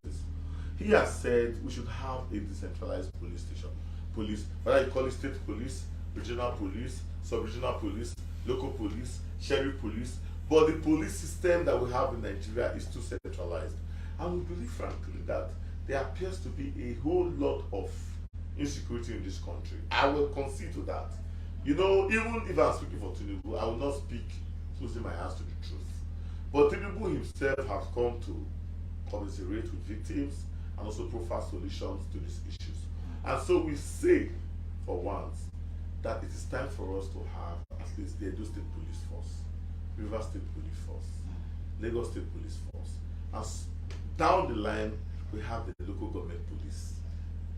He has said we should have a decentralized police station. Police, whether you call it state police, regional police, sub-regional police, local police, sheriff police, but the police system that we have in Nigeria is too centralized. And we believe, frankly, that there appears to be a whole lot of insecurity in this country. I will concede to that. You know, even if I'm speaking for Tinubu, I will not speak closing my hands to the truth. But Tinubu himself has come to commiserate with victims and also profile solutions to these issues. And so we say, for once, that it is time for us to have at least the Edo State Police Force, River State Police Force, Lagos State Police Force. As down the line, we have the local government police.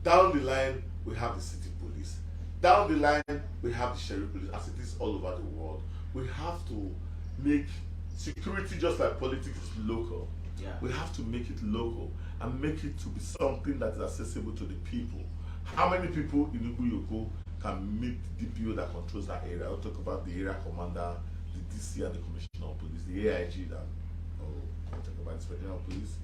Down the line, we have the city police. Down the line, we have the sheriff police, as it is all over the world. We have to make security, just like politics, is local. Yeah. We have to make it local and make it to be something that is accessible to the people. How many people in Ubuyoko can meet the DPO that controls that area? I'll talk about the area commander, the DC and the commissioner of police, the AIG that, I'll talk about the regional police,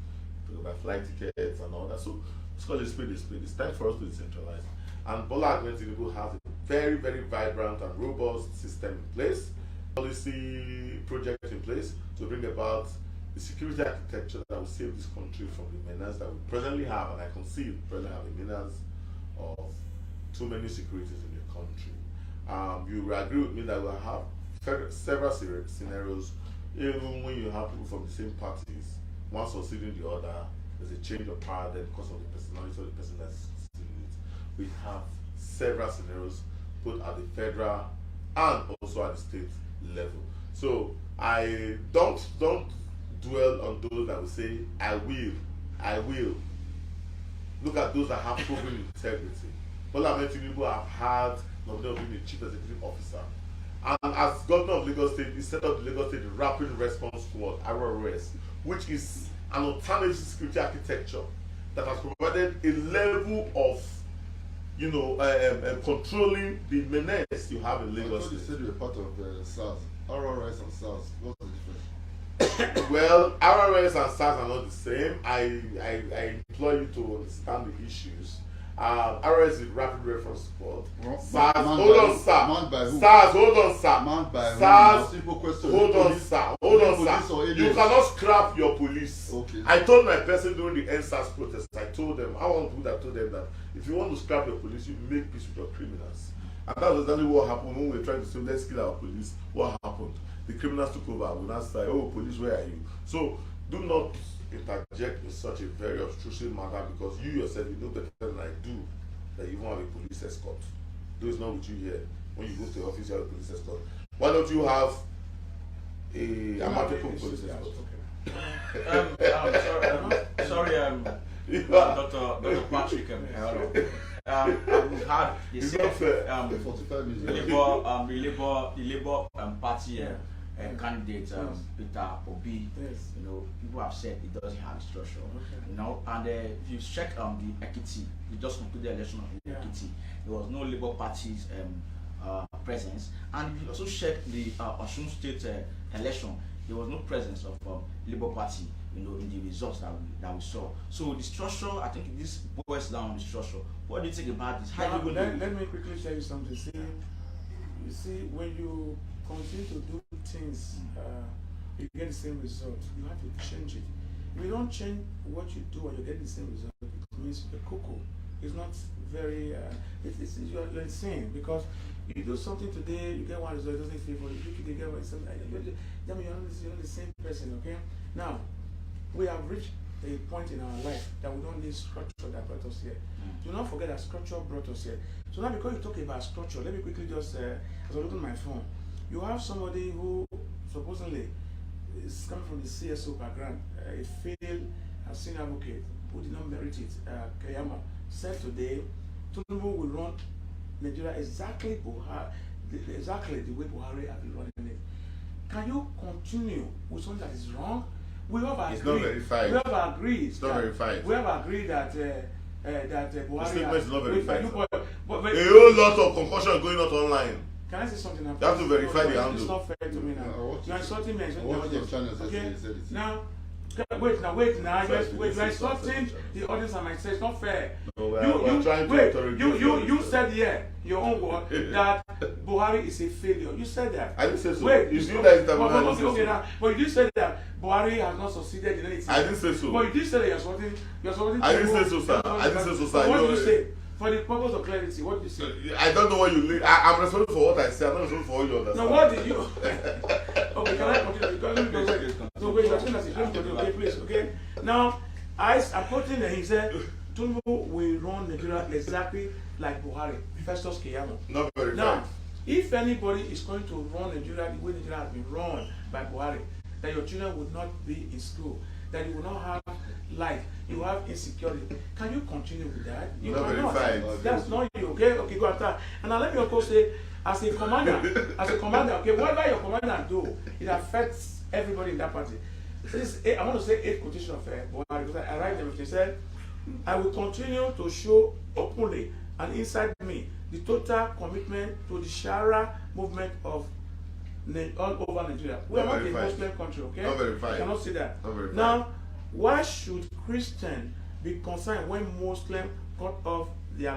talk about flight tickets and all that. So let's call it spade a spade. It's time for us to decentralize. And Bola Ahmed Tinubu has a very, very vibrant and robust system in place, policy project in place to bring about the security architecture that will save this country from the menace that we presently have, and I can see we presently have a menace of too many securities in the country. You will agree with me that we'll have several scenarios, even when you have people from the same parties, one succeeding the other, there's a change of power there because of the personality of the person that's succeeding it. We have several scenarios both at the federal and also at the state level. So I don't dwell on those that will say, I will. Look at those that have proven integrity. Bola Ahmed Tinubu have had nomination of being the chief executive officer. And as governor of Lagos State, he set up the Lagos State Rapid Response Squad, RRS, which is an alternative security architecture that has provided a level of, controlling the menace you have in Lagos State. You said you were part of SARS. RRS and SARS. What's the difference? Well, RRS and SARS are not the same. I implore you to understand the issues. RRS is Rapid Reference Squad. SARS, hold on, sir. Manned by who? SARS, hold on, sir. Manned by SARS, who? Simple question. hold on, sir. Hold on, sir. You cannot scrap your police. Okay. I told my person during the NSAS protest, I told them, I want people that told them that if you want to scrap your police, you make peace with your criminals. And that was exactly what happened when we were trying to say, let's kill our police. What happened? The criminals took over. We now say, oh, police, where are you? So do not interject in such a very obtrusive manner, because you yourself, you know better than I do that you even have a police escort. Though it's not with you here. When you go to the office, you have a police escort. Why don't you have a Amateku police escort? Sorry, Dr. Patrick Eholor. We've had the 45 minutes. the Labour Party candidate Peter Obi. Yes. You know, people have said it doesn't have a structure. Okay. You know, and if you check the Ekiti, we just concluded the election of the Ekiti. There was no Labour Party's presence, and if you also check the Osun State election, there was no presence of Labour Party, you know, in the results that we saw. So the structure, I think this boils down on the structure. What do you think about this? How do you let me quickly tell you something. See, you see, when you continue to do things, you get the same result. You have to change it. If you don't change what you do and you get the same result, it means the cocoa is not very. You're insane, because you do something today, you get one result, it doesn't feel for you. You get one, you're not the same person. Okay. Now, we have reached a point in our life that we don't need structure that brought us here. Do not forget that structure brought us here. So now, because you talk about structure, let me quickly just, as I look at my phone, you have somebody who supposedly is coming from the CSO background, a failed senior advocate who did not merit it, Kayama, said today, Tinubu will run Nigeria exactly the way Buhari has been running it. Can you continue with something that is wrong? We have agreed. It's not verified. We have agreed. It's not verified. We have agreed that Buhari. The statement is not verified. But A whole lot of concussion going on online. can I say something now? You have to verify the handle. It's not fair to me now. You're insulting me. Okay. Now, wait. You're insulting the audience and myself. It's not fair. No, we're trying to interrogate you said your own word that Buhari is a failure. You said that. I didn't say so. Wait, you see that okay, now, but you did say that Buhari has not succeeded in anything. I didn't say so. But you did say that you're supporting. I didn't say so, sir. I didn't say so, sir. What did you say? For the purpose of clarity, what did you say? I don't know what you leave. I'm responsible for what I say. I'm not responsible for what you understand. No, what did you? Okay, can I continue? So wait, you're saying that you don't continue. Okay, please. Okay. Now, I'm quoting that he said, Tinubu will run Nigeria exactly like Buhari, Festus Keyamo. Not very Now, fine. if anybody is going to run Nigeria the way Nigeria has been run by Buhari, that your children would not be in school, that you will not have life, you have insecurity. Can you continue with that? You not cannot. verified. That's not you, okay? Okay, go after. And now let me also say, as a commander, okay, whatever your commander do, it affects everybody in that party. I want to say 8 quotation of Buhari, because I write them. He said, I will continue to show openly and inside me the total commitment to the Sharia movement of all over Nigeria. We are not a Muslim country, okay? Not verified. You cannot say that. Not verified. Now, why should Christians be concerned when Muslims cut off their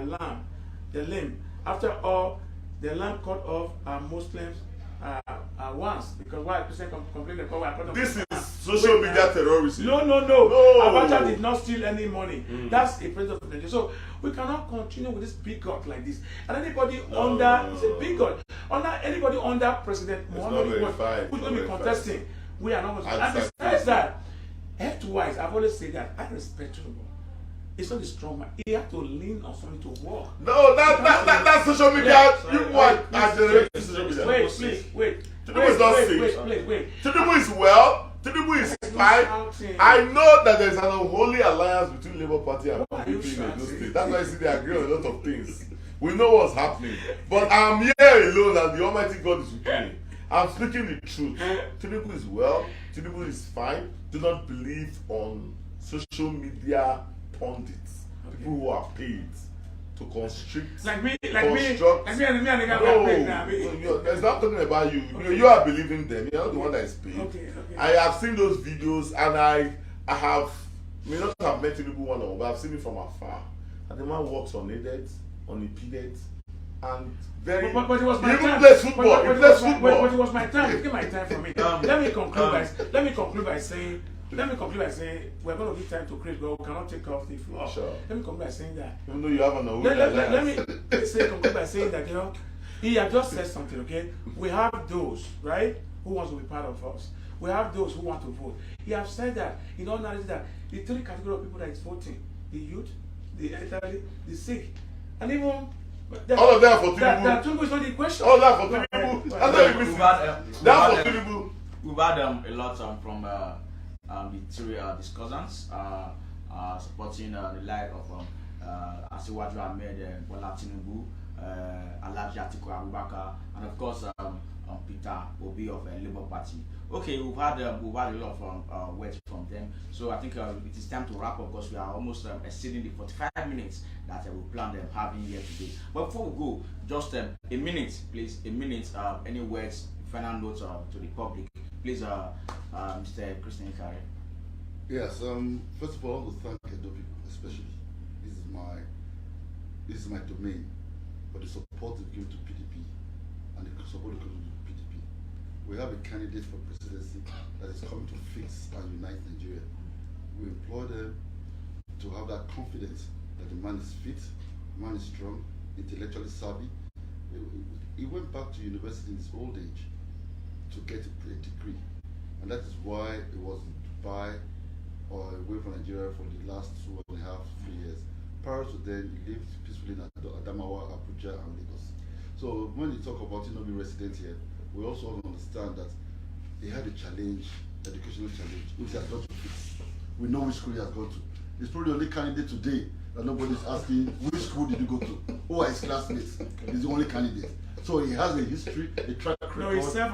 limb? After all, the lamb cut off are Muslims once. Because why Christians complain about why I cut off? This is social media terrorism. No. No. Abacha did not steal any money. That's a president of Nigeria. So we cannot continue with this bigot like this. And anybody it's a bigot. Anybody under President Muhammad who's going to be contesting, we are not going to. And besides that, health-wise, I've always said that I respect Tinubu. It's not the strong man. He had to lean on something to walk. No, that's social media. You want social media. Wait. Tinubu is not sick. Wait. Tinubu is well. Tinubu is fine. I know that there's an unholy alliance between Labour Party and PDP in Edo State. That's why you see they agree on a lot of things. We know what's happening. But I'm here alone and the Almighty God is with me. I'm speaking the truth. Tinubu is well. Tinubu is fine. Do not believe on social media pundits, people who are paid to constrict, like me, it's not talking about you. You are believing them. You're not the one that is paid. Okay. I have seen those videos, and I may not have met Tinubu one-on-one, but I've seen it from afar. And the man works unaided, unimpeded, and very. But it was my time. He plays football. But it was my time. Give my time for me. Let me conclude by saying we're going to give time to Chris, but we cannot take off the floor. Sure. Let me conclude by saying that. Even though you have an let me conclude by saying that, he had just said something, okay? We have those, right, who wants to be part of us. We have those who want to vote. He has said that, in all knowledge, that the 3 categories of people that is voting, the youth, the elderly, the sick, And even all of them are for that Tinubu. Tinubu is not the question. All of them are for Tinubu. That's what you We've miss. had, They are for Tinubu. we've had a lot from the three discussants supporting the life of Asiwaju Ahmed Bola Tinubu, Alhaji Atiku Abubakar, and of course Peter Obi of Labour Party. Okay, we've had a lot of words from them, so I think it is time to wrap up because we are almost exceeding the 45 minutes that we planned having here today. But before we go, just a minute, please, a minute. Any words, final notes to the public, please, Mr. Nekhikhare. Yes. First of all, I want to thank Edo people, especially. This is my domain, for the support they've given to PDP and the support they've given to PDP. We have a candidate for presidency that is coming to fix and unite Nigeria. We implore them to have that confidence that the man is fit, the man is strong, intellectually savvy. He went back to university in his old age to get a degree, and that is why he was in Dubai or away from Nigeria for the last 2.5 to 3 years. Prior to then, he lived peacefully in Adamawa, Abuja, and Lagos. So when you talk about Tinubu resident here, we also understand that he had a challenge, educational challenge, which he has gone to fix. We know which school he has gone to. He's probably the only candidate today that nobody's asking which school did you go to, who are his classmates. He's the only candidate. So he has a history, a track record. No, he's track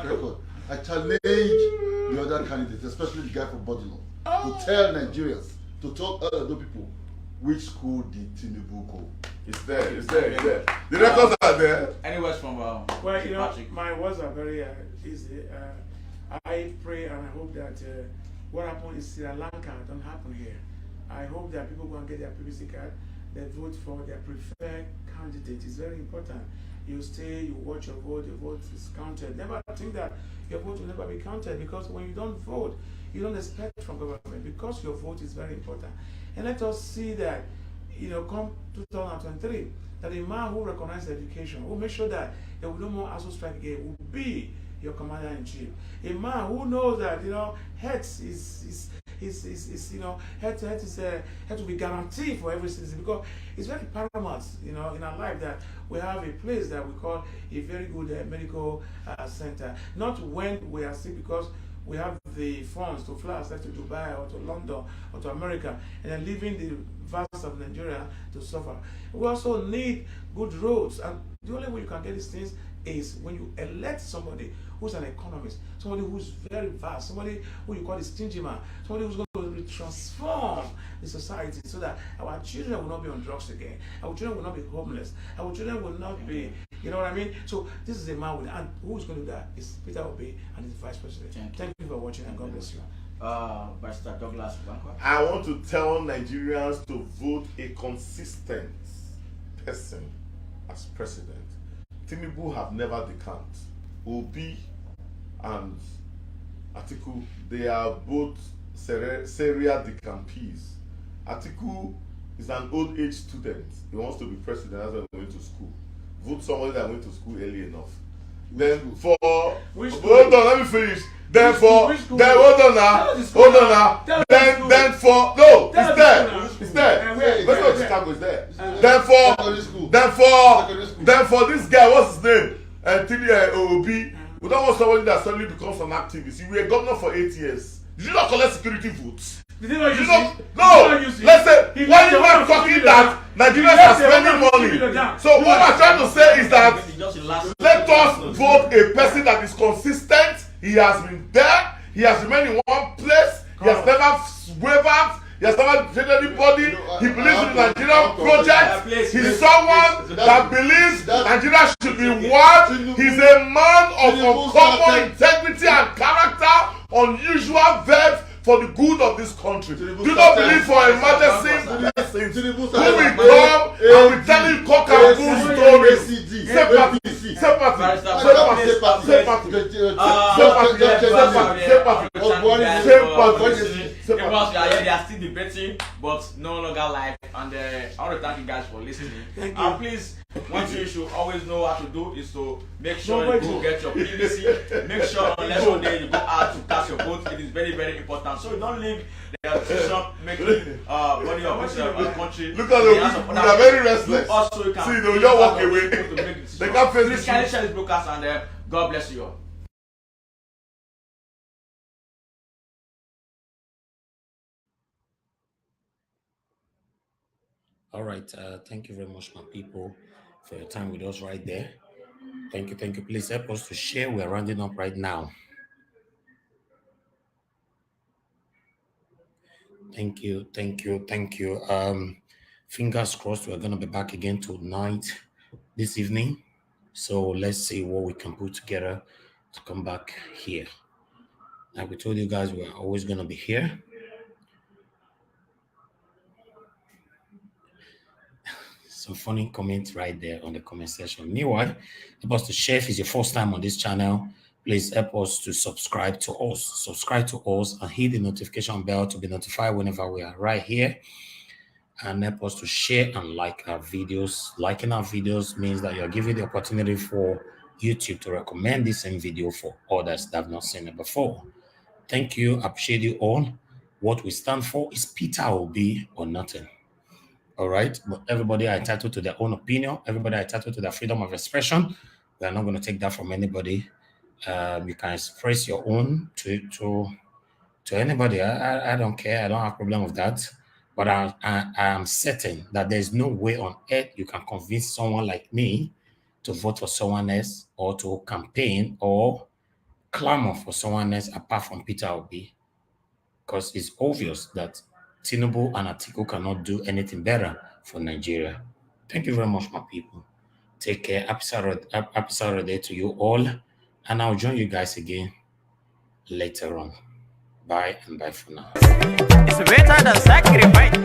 record. I challenge the other candidates, especially the guy from Bodilo, to tell Nigerians, to tell other people, which school did Tinubu go? It's there, it's there, it's there. The records are there. Any words from well, you know, Patrick? my words are very easy. I pray and I hope that what happened in Sri Lanka don't happen here. I hope that people go and get their PVC card, they vote for their preferred candidate. It's very important. You stay, you watch your vote is counted. Never think that your vote will never be counted, because when you don't vote, you don't expect from government, because your vote is very important. And let us see that, you know, come 2023, that a man who recognizes education, who make sure that there will no more ASU strike again, will be your commander-in-chief. A man who knows that, you know, health is you know, health to be guaranteed for every citizen, because it's very paramount, you know, in our life that we have a place that we call a very good medical center. Not when we are sick, because we have the funds to fly ourselves to Dubai or to London or to America, and then leaving the vast of Nigeria to suffer. We also need good roads, and the only way you can get these things is when you elect somebody who's an economist, somebody who's very vast, somebody who you call a stingy man, somebody who's going to transform the society so that our children will not be on drugs again, our children will not be homeless, our children will not be, you know what I mean? So this is a man with, and who's going to do that? It's Peter Obi and his vice president. Thank you for watching, and God bless you. Mr. Dauglas, Ogbankwa. I want to tell Nigerians to vote a consistent person as president. Tinubu have never decamped. Obi and Atiku, they are both serial decampees. Atiku is an old age student. He wants to be president. That's why he went to school. Vote somebody that went to school early enough. Then for hold on, let me finish. Then for then hold on now. Then for no, it's there. Let's go to Chicago. It's there. Then for this guy, what's his name? Obi. We don't want somebody that suddenly becomes an activist. You were a governor for 8 years. Did you not collect security votes? Did you not use it? No. Let's say when you were talking that Nigerians are spending money. So what I'm trying to say is that let us vote a person that is consistent. He has been there. He has remained in one place. He has never wavered. He has never treated anybody. He believes in the Nigerian project. He's someone that believes Nigeria should be one. He's a man of uncommon integrity and character, unusual verbs for the good of this country. Do not believe for emergency blessings. Who will come and will tell you cock and bull stories. step They are still debating, but no longer live. And I want to thank you guys for listening. Thank And you. please, one thing you should always know how to do is to make sure you go get your PVC. Make sure on election day you go out to cast your vote. It is very, very important. So you don't leave the decision making body of the country. Look at them. They are very restless. Also, you can see, they will just walk away. They can't face this. Please share this broadcast and God bless you all. All right. Thank you very much, my people, for your time with us right there. Thank you. Thank you. Please help us to share. We're rounding up right now. Thank you. Thank you. Thank you. Fingers crossed we're going to be back again tonight, this evening. So let's see what we can put together to come back here. Like we told you guys, we're always going to be here. Some funny comments right there on the comment section. Meanwhile, help us to share. If it's your first time on this channel, please help us to subscribe to us. Subscribe to us and hit the notification bell to be notified whenever we are right here. And help us to share and like our videos. Liking our videos means that you're giving the opportunity for YouTube to recommend this same video for others that have not seen it before. Thank you. Appreciate you all. What we stand for is Peter Obi or nothing. All right, but everybody are entitled to their own opinion. Everybody are entitled to their freedom of expression. We are not going to take that from anybody. You can express your own to anybody. I don't care. I don't have a problem with that. But I am certain that there's no way on earth you can convince someone like me to vote for someone else or to campaign or clamor for someone else apart from Peter Obi, because it's obvious that Tinubu and Atiku cannot do anything better for Nigeria. Thank you very much, my people. Take care. Happy Saturday to you all. And I'll join you guys again later on. Bye and bye for now. It's better than sacrifice.